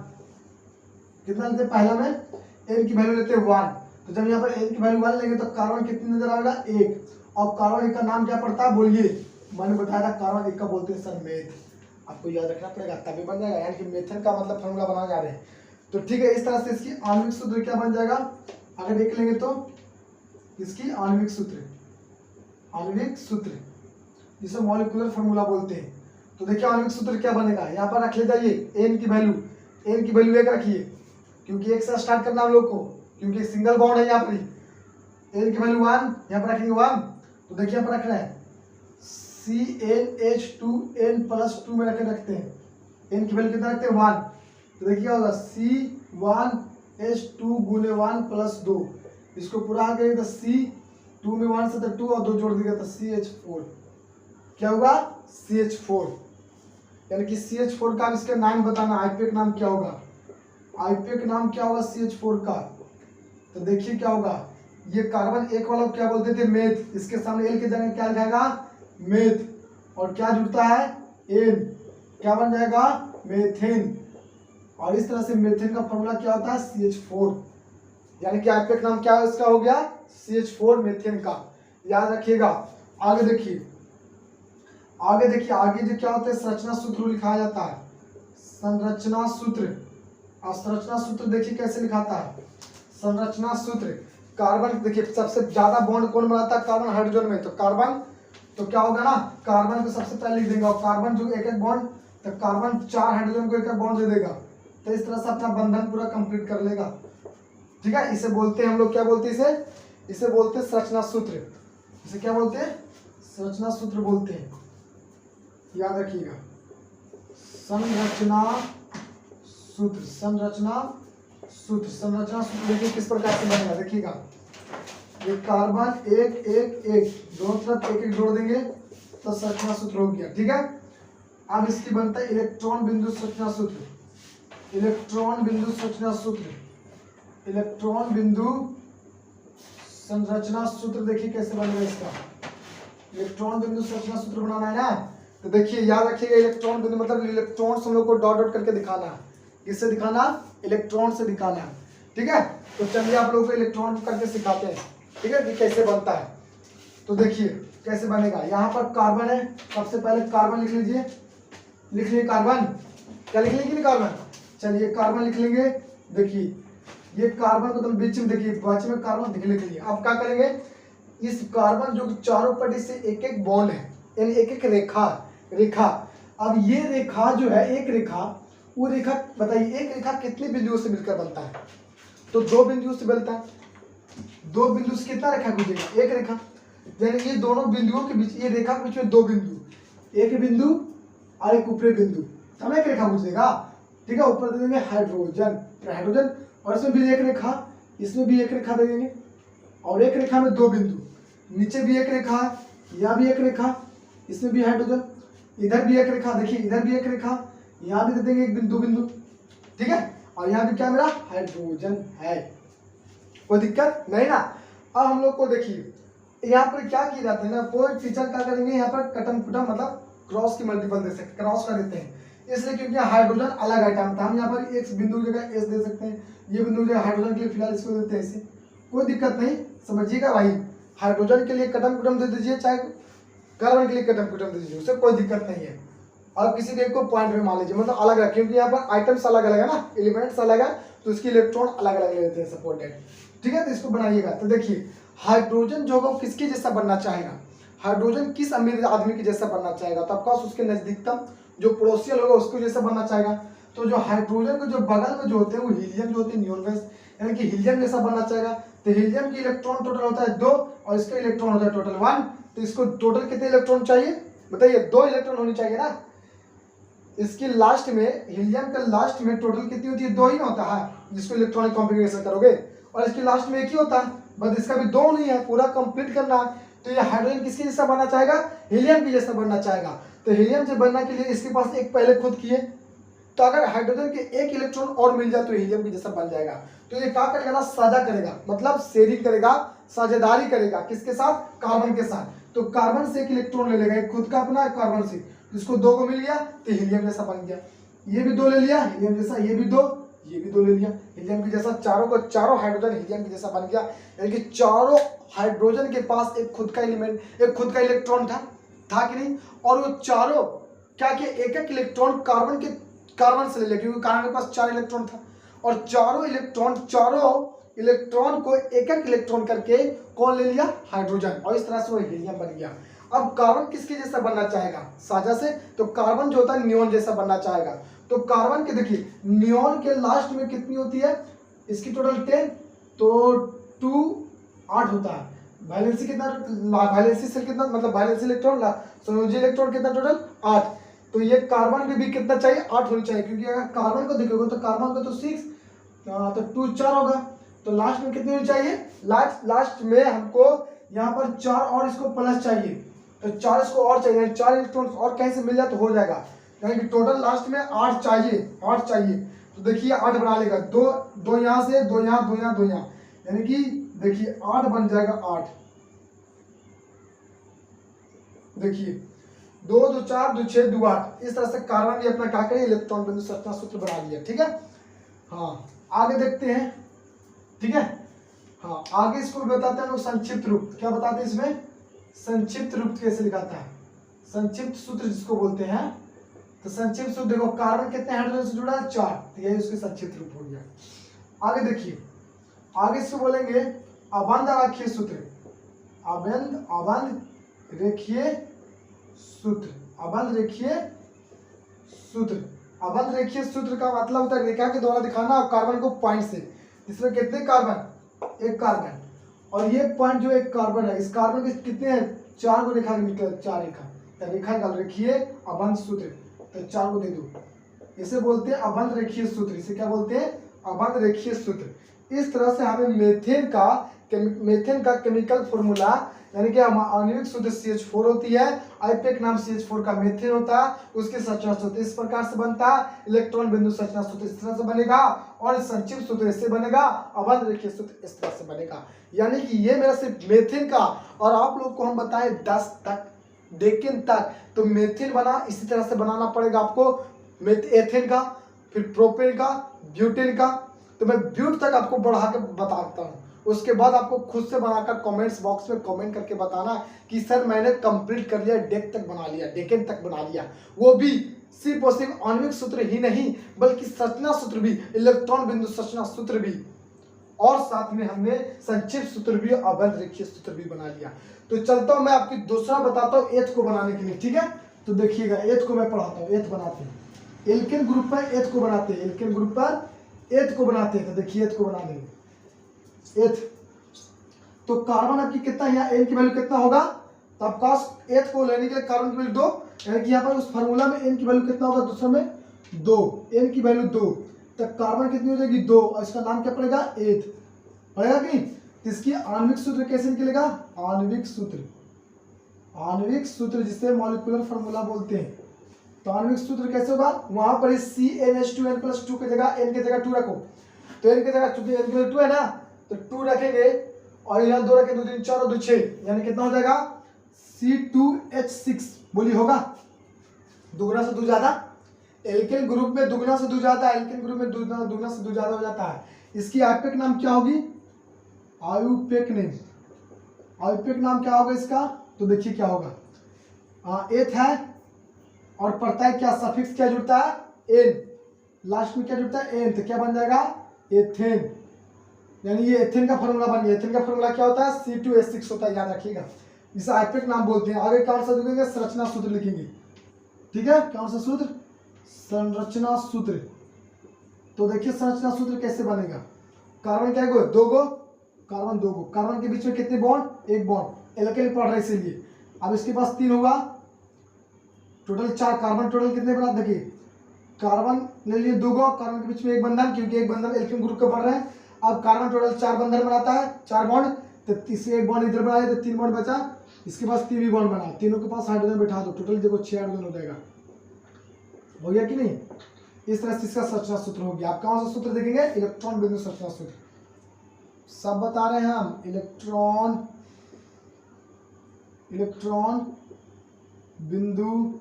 Speaker 1: कितना लेते हैं, पहला में एन की वैल्यू लेते हैं 1, तो जब यहाँ पर एन की वैल्यू 1 लेंगे तो कार्बन कितनी नजर आएगा, 1, और कार्बन 1 का नाम क्या पड़ता है, बोलिए, मैंने बताया था कार्बन 1 का बोलते हैं सर मेथ, आपको याद रखना पड़ेगा तभी बन जाएगा, यानी कि मेथन का मतलब फॉर्मूला बना जा रहे हैं। तो ठीक है, इस तरह से इसकी आणविक सूत्र क्या बन जाएगा, अगर देख लेंगे तो इसकी आणविक सूत्र, आणविक सूत्र जिसे मॉलिक्यूलर फॉर्मूला बोलते हैं। तो देखिए आणविक सूत्र क्या बनेगा, यहाँ पर रख ले जाइए एन की वैल्यू, एन की वैल्यू 1 रखिए, क्योंकि 1 से स्टार्ट करना हम लोग को, क्योंकि सिंगल बॉन्ड है यहाँ पर, एन की वैल्यू 1, यहाँ पर रखेंगे 1, तो देखिए यहाँ पर रख रहे हैं CnH2n+2 में रखते हैं, एन की वैल्यू कितना रखते हैं, 1, तो देखिए क्या होगा, C1H2 गुने 1+2, इसको पूरा आ गया तो C2 में 1 से तो 2 और 2 जोड़ दिया तो CH4, क्या होगा, CH4, यानी कि CH4 का इसका नाम बताना, आईपेक नाम क्या होगा, आईपेक नाम क्या होगा CH4 का। तो देखिए क्या होगा, ये कार्बन 1 वाला क्या बोलते थे, मेथ, इसके सामने एल के जगह क्या लिखाएगा, मेथ, और क्या जुड़ता है, एन, क्या बन जाएगा, मेथेन, और इस तरह से मेथेन का फॉर्मूला क्या होता है, CH4, यानी कि आईपेक नाम क्या है इसका, हो गया CH4 मेथेन का, याद रखिएगा। आगे देखिए, आगे देखिए, आगे जो क्या होता है, संरचना सूत्र लिखा जाता है, संरचना सूत्र, और संरचना सूत्र देखिए कैसे लिखाता है, संरचना सूत्र, कार्बन देखिए सबसे ज्यादा बॉन्ड कौन बनाता है, कार्बन हाइड्रोजन में, तो कार्बन, तो क्या होगा ना, कार्बन को सबसे पहले लिख देंगे, और कार्बन जो एक एक बॉन्ड, तो कार्बन 4 हाइड्रोजन को एक एक बॉन्ड दे देगा, तो इस तरह से अपना बंधन पूरा कंप्लीट कर लेगा, ठीक है। इसे बोलते हैं हम लोग, क्या बोलते हैं इसे बोलते हैं संरचना सूत्र, इसे क्या बोलते हैं, संरचना सूत्र बोलते हैं, याद रखिएगा, संरचना सूत्र, संरचना सूत्र, संरचना सूत्र देखिए किस प्रकार से बनेगा, देखिएगा, ये कार्बन 1 1 1 दोनों तरफ 1 1 जोड़ देंगे तो संरचना सूत्र हो गया। ठीक है, अब इसकी बनता है इलेक्ट्रॉन बिंदु संरचना सूत्र। इलेक्ट्रॉन बिंदु संरचना सूत्र, इलेक्ट्रॉन बिंदु संरचना सूत्र देखिए कैसे बनेगा इसका। इलेक्ट्रॉन बिंदु संरचना सूत्र बनाना है ना, तो देखिए याद रखिएगा इलेक्ट्रॉन बिंदु मतलब इलेक्ट्रॉन हम लोग को डॉट डॉट करके दिखाना है। किससे दिखाना? इलेक्ट्रॉन से दिखाना है। ठीक है, तो चलिए आप लोगों को इलेक्ट्रॉन करके सिखाते हैं। ठीक है, कि कैसे बनता है। तो देखिए कैसे बनेगा। यहाँ पर कार्बन है, सबसे पहले कार्बन लिख लीजिए, लिख लीजिए कार्बन। क्या लिख लेंगे? कार्बन। चलिए कार्बन लिख लेंगे। देखिए ये कार्बन को तुम बीच में देखिए, बीच में कार्बन लिख लीजिए। अब क्या करेंगे, इस कार्बन जो चारों पट्टी से एक एक बॉन्ड है, यानी एक एक रेखा। अब ये रेखा जो है, एक रेखा, वो रेखा बताइए एक रेखा कितने बिंदुओं से मिलकर बनता है? तो दो बिंदुओं से बनता है। दो बिंदु से कितना रेखा गुजरेगा? एक रेखा। यानी ये दोनों बिंदुओं के बीच, ये रेखा के बीच में दो बिंदु, एक बिंदु और एक ऊपरी बिंदु, हम एक रेखा गुजरेगा। ठीक है, ऊपर दे देंगे हाइड्रोजन, हाइड्रोजन, और इसमें भी एक रेखा, इसमें भी एक रेखा दे देंगे, और एक रेखा में दो बिंदु, नीचे भी एक रेखा, यहाँ भी एक रेखा, इसमें भी हाइड्रोजन, इधर भी एक रेखा, देखिए इधर भी एक रेखा, यहाँ भी दे देंगे एक बिंदु बिंदु। ठीक है, और यहाँ भी क्या मेरा हाइड्रोजन है। कोई दिक्कत नहीं ना। अब हम लोग को देखिए यहाँ पर क्या किया जाता है ना, कोई टीचर क्या करेंगे यहाँ पर कटम कुटम मतलब क्रॉस की मल्टीपल दे सकते, क्रॉस कर देते हैं, इसलिए क्योंकि हाइड्रोजन अलग आइटम था। हम यहाँ पर एक बिंदु की जगह एस दे सकते हैं, ये बिंदु जो हाइड्रोजन के लिए फिलहाल इसको देते हैं ऐसे, कोई दिक्कत नहीं, समझिएगा भाई। हाइड्रोजन के लिए कटम कुटम दे दीजिए, चाहे कार्बन के लिए कटम कुटम दे दीजिए, उससे कोई दिक्कत नहीं है। और किसी भी एक को पॉइंट में मान लीजिए, मतलब अलग है, क्योंकि यहाँ पर आइटम्स अलग अलग है ना, एलिमेंट्स अलग है, तो इसकी इलेक्ट्रॉन अलग अलग ले लेते हैं सपोर्टेड। ठीक है, तो इसको बनाइएगा। तो देखिए हाइड्रोजन जो होगा किसके जैसा बनना चाहेगा? हाइड्रोजन किस अमीर आदमी के जैसा बनना चाहेगा? तो ऑफकोर्स उसके नजदीकतम जो पड़ोसी होगा उसको जैसा बनना चाहेगा। तो जो हाइड्रोजन के जो बगल में जो होते हैं वो हीलियम जो होते हैं नियोन गैस, यानी कि हीलियम जैसा बनना चाहेगा। तो हीलियम की इलेक्ट्रॉन टोटल होता है 2 और इसका इलेक्ट्रॉन होता है टोटल 1। तो इसको टोटल कितने इलेक्ट्रॉन चाहिए बताइए? 2 इलेक्ट्रॉन होनी चाहिए ना। इसकी लास्ट में, हीलियम का लास्ट में टोटल कितनी होती है? 2 ही ना होता है, जिसको इलेक्ट्रॉनिक कॉन्फ़िगरेशन करोगे, और इसकी लास्ट में एक ही होता है, बस इसका भी 2 नहीं है, पूरा कंप्लीट करना है। तो ये हाइड्रोजन किसके जैसा बनना चाहेगा? हीलियम की जैसा बनना चाहेगा। तो हीलियम से बनने के लिए इसके पास एक पहले खुद किए, तो अगर हाइड्रोजन के एक इलेक्ट्रॉन और मिल जाए तो हीलियम की जैसा बन जाएगा। तो ये क्या करेगा ना, साझा करेगा, मतलब शेयरिंग करेगा, साझेदारी करेगा, किसके साथ? कार्बन के साथ। तो कार्बन से एक इलेक्ट्रॉन ले लेगा, एक खुद का अपना, कार्बन से, इसको 2 को मिल गया तो हीलियम जैसा बन गया। ये भी 2 ले लिया हीलियम जैसा, ये भी 2, ये भी 2 ले लिया हीलियम की जैसा, चारों हाइड्रोजन हीलियम की जैसा बन गया। यानी कि चारों हाइड्रोजन के पास एक खुद का एलिमेंट, एक खुद का इलेक्ट्रॉन था कि नहीं? और वो चारों क्या किया, एक एक इलेक्ट्रॉन कार्बन से ले लिया, क्योंकि कार्बन के पास 4 इलेक्ट्रॉन था, और चारों इलेक्ट्रॉन को एक एक इलेक्ट्रॉन करके कौन ले लिया? हाइड्रोजन, और इस तरह से वो हीलियम बन गया। अब कार्बन किसके जैसा बनना चाहेगा? साझा से। तो कार्बन जो होता है नियोन जैसा बनना चाहेगा। तो कार्बन के देखिए नियोन के लास्ट में कितनी होती है? इसकी टोटल 10, तो 2 8 होता है। वैलेंसी कितना? वैलेंसी सेल कितना, मतलब वैलेंसी इलेक्ट्रॉन, संयोजी इलेक्ट्रॉन कितना टोटल? 8। तो ये कार्बन के भी कितना चाहिए? 8 होनी चाहिए, क्योंकि अगर कार्बन को देखोगे तो कार्बन का तो 6, तो 2 4 होगा। तो लास्ट में कितनी होनी चाहिए? लास्ट में हमको यहाँ पर 4 और इसको प्लस चाहिए, तो 4 इसको और चाहिए, 4 इलेक्ट्रॉन और कहीं से मिल जाए तो हो जाएगा। यानी कि टोटल लास्ट में 8 चाहिए। तो देखिए 8 बना लेगा, 2 यहाँ से, 2 यहाँ, 2 यहाँ, 2 यहाँ, यानी कि देखिए 8 बन जाएगा 8। देखिए 2 2 4 2 6 2 8, इस तरह से कार्बन भी अपना क्या करे, इलेक्ट्रॉन बिंदु संरचना सूत्र बना लिया। ठीक है, हाँ आगे देखते हैं। ठीक है, हाँ आगे इसको बताते हैं लोग संक्षिप्त रूप। क्या बताते हैं इसमें? संक्षिप्त रूप कैसे लिखाता है, संक्षिप्त सूत्र जिसको बोलते हैं। तो संक्षिप्त सूत्र देखो, कार्बन कितने हाइड्रोजन से जुड़ा है? 4, तो यही उसके संक्षिप्त रूप हो गया। आगे देखिए, आगे इसको बोलेंगे अबंध रेखीय सूत्र। अबंध रेखीय सूत्र, अबंध रेखीय सूत्र। अबंध रेखीय सूत्र का मतलब होता है रेखा के द्वारा दिखाना कार्बन को पॉइंट से। इसमें कितने कार्बन? एक कार्बन, और ये पॉइंट जो एक कार्बन है, इस कार्बन के कितने हैं? 4 को रेखा निकल, 4 रेखा, तो रेखा निकाल, रेखीय अबंध सूत्र, तो 4 को दे दो। इसे बोलते हैं अबंध रेखीय सूत्र। इसे क्या बोलते हैं? अबंध रेखीय सूत्र। इस तरह से हमें मेथेन का केमिकल फॉर्मूला यानी कि आणविक सूत्र CH4 होती है, आईपीएक नाम CH4 का मेथेन होता है, उसके संरचना सूत्र इस प्रकार से बनता है, इलेक्ट्रॉन बिंदु संरचना सूत्र इस तरह से बनेगा और संक्षिप्त सूत्र इससे बनेगा, अबंध रेखीय सूत्र इस तरह से बनेगा। यानी कि ये मेरा सिर्फ मेथेन का, और आप लोग को हम बताएं 10 तक डेकेन तक, तो मेथेन बना इसी तरह से बनाना पड़ेगा आपको, एथेन का, फिर प्रोपेन का, ब्यूटेन का, तो मैं ब्यूट तक आपको बढ़ा के बताता हूँ। उसके बाद आपको खुद से बनाकर कमेंट्स बॉक्स में कमेंट करके बताना कि सर मैंने कंप्लीट कर लिया, डेक तक बना लिया, डेकेन तक बना लिया, वो भी सिर्फ और सिर्फ आणविक सूत्र ही नहीं बल्कि संरचना सूत्र भी, इलेक्ट्रॉन बिंदु संरचना सूत्र भी, और साथ में हमने संक्षिप्त सूत्र भी, अबंध रेखीय सूत्र भी बना लिया। तो चलता हूं मैं आपकी दूसरा बताता हूं एथ को बनाने के लिए, ठीक है। तो देखिएगा एथ को मैं पढ़ाता हूं, एथ बनाते हैं एल्केन ग्रुप पर, एथ को बनाते हैं एल्केन ग्रुप पर एथ को बनाते हैं। तो देखिए एथ को बना देंगे एथ, तो कार्बन आपकी कितना, यहाँ एन की वैल्यू कितना होगा, तो आपका एथ को लेने के लिए कार्बन की वैल्यू 2, यानी कि यहाँ पर उस फार्मूला में एन की वैल्यू कितना होगा, दूसरे में 2, एन की वैल्यू 2, तब कार्बन कितनी हो जाएगी 2, और इसका नाम क्या पड़ेगा एथ पड़ेगा कि नहीं। तो इसकी आणविक सूत्र कैसे निकलेगा, आणविक सूत्र जिसे मॉलिक्यूलर फार्मूला बोलते हैं। तो आणविक सूत्र कैसे होगा, वहां पर CnH2n+2 की जगह n की जगह 2 रखो, तो n की जगह चूंकि n की वैल्यू 2 है ना, तो 2 रखेंगे और यहाँ 2 रखें, 2 3 4 और 2 6, यानी कितना हो जाएगा C2H6, बोली होगा, दुगना से दो ज्यादा, एल्केन ग्रुप में दुगना से दो ज्यादा, एल्केन ग्रुप में दुगना से दो ज्यादा हो जाता है। इसकी आयुपेक नाम क्या होगी, आयुपेक नाम क्या होगा इसका, तो देखिए क्या होगा, एथ है और पड़ता है क्या, सफिक्स क्या जुड़ता है, एन, लास्ट में क्या जुड़ता है एन, तो क्या बन जाएगा एथेन, यानी ये एथेन का फॉर्मूला बन गया। एथेन का फॉर्मूला क्या होता है, C2H6 होता है, याद रखिएगा, इसे आयुपेक नाम बोलते हैं। आगे कौन सा लिखेंगे, संरचना सूत्र लिखेंगे, ठीक है, कौन सा सूत्र, संरचना सूत्र। तो देखिए संरचना सूत्र कैसे बनेगा, कार्बन क्या है, 2 गो कार्बन, 2 गो कार्बन के बीच में कितने बॉन्ड, 1 बॉन्ड, एल्केन पढ़ रहा है इसीलिए। अब इसके पास 3 होगा, टोटल 4 कार्बन, टोटल कितने बना, देखिए कार्बन ले लिए 2 गो, कार्बन के बीच में 1 बंधन, क्योंकि 1 बंधन एल्केन ग्रुप का पढ़ रहे हैं। अब कार्बन टोटल 4 बंधन बनाता है, 4 बॉन्ड, तो इससे 1 बॉन्ड इधर बनाया, तो 3 बॉन्ड बचा, इसके पास 3 भी बॉन्ड बना, तीनों के पास हाइड्रोजन बैठा दो, टोटल देखो 6 हाइड्रोजन हो जाएगा, हो गया कि नहीं। इस तरह से इसका संरचना सूत्र हो गया। आप कौन सा सूत्र देखेंगे, इलेक्ट्रॉन बिंदु संरचना सूत्र, सब बता रहे हैं हम, इलेक्ट्रॉन बिंदु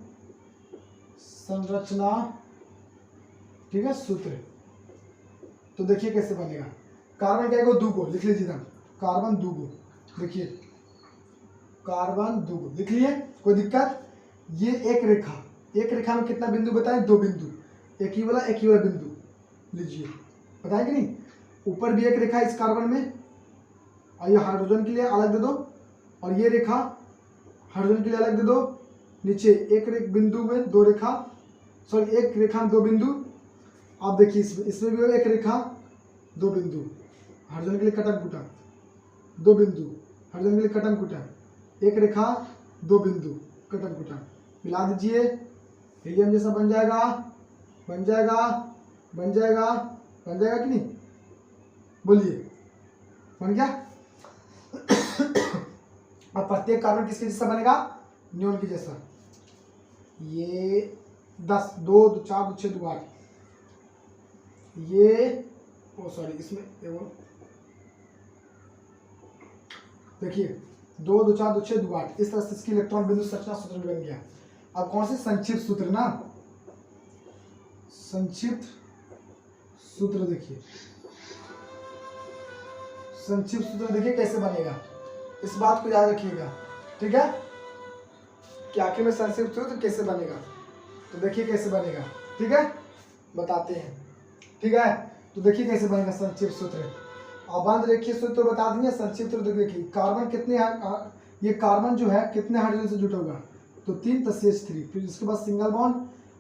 Speaker 1: संरचना, ठीक है, सूत्र। तो देखिए कैसे बनेगा, कार्बन क्या है, 2 गो लिख लीजिए, कार्बन 2 गो, देखिए कार्बन 2 गो लिख लिए, कोई दिक्कत। ये एक रेखा में कितना बिंदु बताएं, 2 बिंदु, एक ही वाला बिंदु लीजिए, बताएं कि नहीं। ऊपर भी एक रेखा इस कार्बन में, और ये हाइड्रोजन के लिए अलग दे दो, और ये रेखा हाइड्रोजन के लिए अलग दे दो, नीचे एक बिंदु में 2 रेखा, सॉरी एक रेखा में 2 बिंदु। आप देखिए इसमें भी एक रेखा 2 बिंदु, हाइड्रोजन के लिए कटम कुटा, 2 बिंदु, हाइड्रोजन के लिए कटम कुटा, एक रेखा 2 बिंदु, कटम कुटा, मिला दीजिए, हीलियम जैसा बन जाएगा कि नहीं, बोलिए बन गया। अब प्रत्येक कार्बन किसके जैसा बनेगा, नियोन के जैसा। ये 10, 2 4 2 6 2 8, ये सॉरी इसमें देखिए 2 2 4 2 6 2 8, इस तरह से इसकी इलेक्ट्रॉन बिंदु संरचना सूत्र बन गया। अब कौन से संक्षिप्त सूत्र ना, संक्षिप्त सूत्र देखिए, संक्षिप्त सूत्र देखिए कैसे बनेगा, इस बात को याद रखिएगा, ठीक है, कि आखिर में संक्षिप्त सूत्र कैसे बनेगा। तो देखिए कैसे बनेगा, ठीक है, बताते हैं, ठीक है। तो देखिए कैसे बनेगा संक्षिप्त सूत्र, अबंध रेखीय सूत्र तो बता दिए, संक्षिप्त सूत्र देखिए, कार्बन कितने, ये कार्बन जो है कितने हाइड्रोजन से जुटा होगा, तो 3, तो CH3, फिर इसके बाद सिंगल बॉन्ड,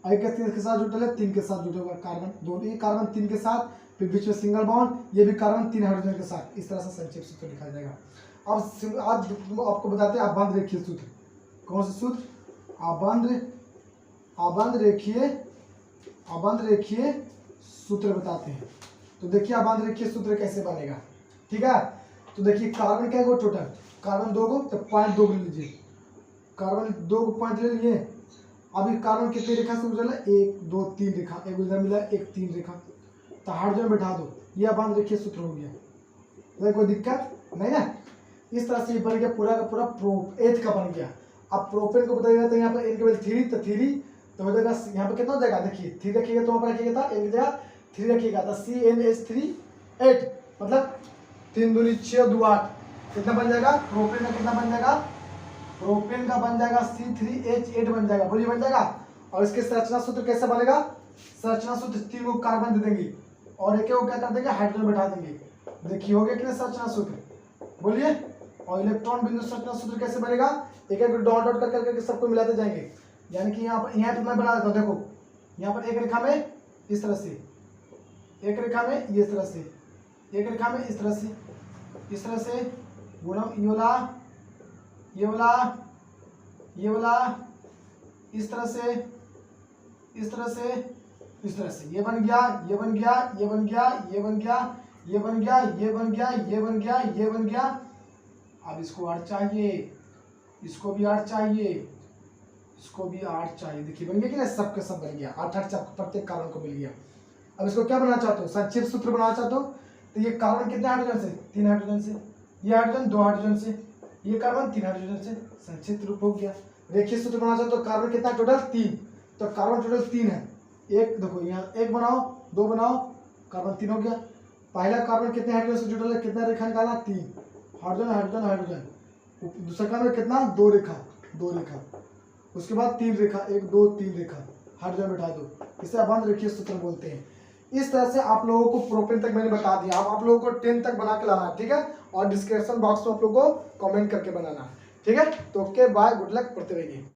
Speaker 1: एक के साथ जुटा है, 3 के साथ जुटा हुआ कार्बन, दोनों ये कार्बन 3 के साथ, फिर बीच में सिंगल बॉन्ड, ये भी कार्बन 3 हाइड्रोजन के साथ, इस तरह से संक्षिप्त सूत्र लिखा जाएगा। अब आज आपको बताते हैं अबंध रेखीय सूत्र, कौन सा सूत्र, अबंध रेखीय सूत्र बताते हैं। तो देखिए आप बांध रखिए सूत्र कैसे बनेगा। ठीक है, तो देखिए कार्बन क्या है टोटल, कार्बन 2 को, तो पॉइंट 2 ले लीजिए, कार्बन 2 को पॉइंट ले लिए। अभी कार्बन कितनी रेखा से गुजरा है, 1 2 3 रेखा, एक उधर मिला 1 3 रेखा, तो हाइड्रोजन बैठा दो, यह बांध रखिए सूत्र हो गया। तो कोई दिक्कत नहीं ना। इस तरह से ये बन गया पूरा का पूरा एथ का बन गया। अब प्रोपेन को बताइएगा तो यहाँ पर एन के बजाय 3, तो 3 तो हो जाएगा, यहाँ पर कितना हो जाएगा, देखिए 3 रखिएगा तो वहाँ पर रखिएगा था, एन की जगह 3 रखिएगा तो CnH3 8, मतलब 3 दूनी 6 2 8, कितना बन जाएगा, प्रोपेन का कितना बन जाएगा, प्रोपेन का बन जाएगा C3H8 बन जाएगा, बोलिए बन जाएगा। और इसके संरचना सूत्र कैसे बनेगा, संरचना सूत्र 3 को कार्बन दे देंगे और एक को क्या कर देंगे, हाइड्रोजन बैठा देंगे। देखिए हो गया कि संरचना सूत्र, बोलिए। और इलेक्ट्रॉन बिंदु संरचना सूत्र कैसे बनेगा, एक एक डॉट डॉट कर करके सबको मिलाते जाएंगे। यानी कि यहाँ पर मैं बना देता हूँ, देखो यहाँ पर एक रेखा में इस तरह से, एक रेखा में ये इस तरह से, एक रेखा में इस तरह से, इस तरह से गुणम ये वाला, ये वाला, ये वाला, इस तरह से, इस तरह से, इस तरह से, ये बन गया, ये बन गया, ये बन गया, ये बन गया, ये बन गया, ये बन गया, ये बन गया, ये बन गया। अब इसको 8 चाहिए, इसको भी 8 चाहिए, इसको भी 8 चाहिए। देखिए बन गया कि ना, सबके सब बन गया, 8 8 प्रत्येक कार्बन को मिल गया। अब इसको क्या बनाना चाहते हो, संक्षिप्त सूत्र बनाना चाहते हो, तो ये कार्बन कितने हाइड्रोजन से, 3 हाइड्रोजन से, ये हाइड्रोजन 2 हाइड्रोजन से, ये कार्बन 3 हाइड्रोजन से, संक्षिप्त रूप हो गया। रेखीय सूत्र बनाना चाहते हो, कार्बन कितना टोटल 3, तो कार्बन टोटल 3 है, एक देखो यहाँ 1 बनाओ, 2 बनाओ, कार्बन 3 हो गया। पहला कार्बन कितने हाइड्रोजन से जुड़ा है, कितना रेखा निकाला, 3 हाइड्रोजन हाइड्रोजन हाइड्रोजन। दूसरा कार्बन कितना, 2 रेखा, 2 रेखा, उसके बाद 3 रेखा, 1 2 3 रेखा, हाइड्रोजन बैठा दो, इसे अबंध रेखीय सूत्र बोलते हैं। इस तरह से आप लोगों को प्रोपेन तक मैंने बता दिया, आप लोगों को 10 तक बना के लाना है, ठीक है। और डिस्क्रिप्शन बॉक्स में आप लोगों को कमेंट करके बनाना है, ठीक है। तो ओके बाय, गुड लक, पढ़ते रहिए।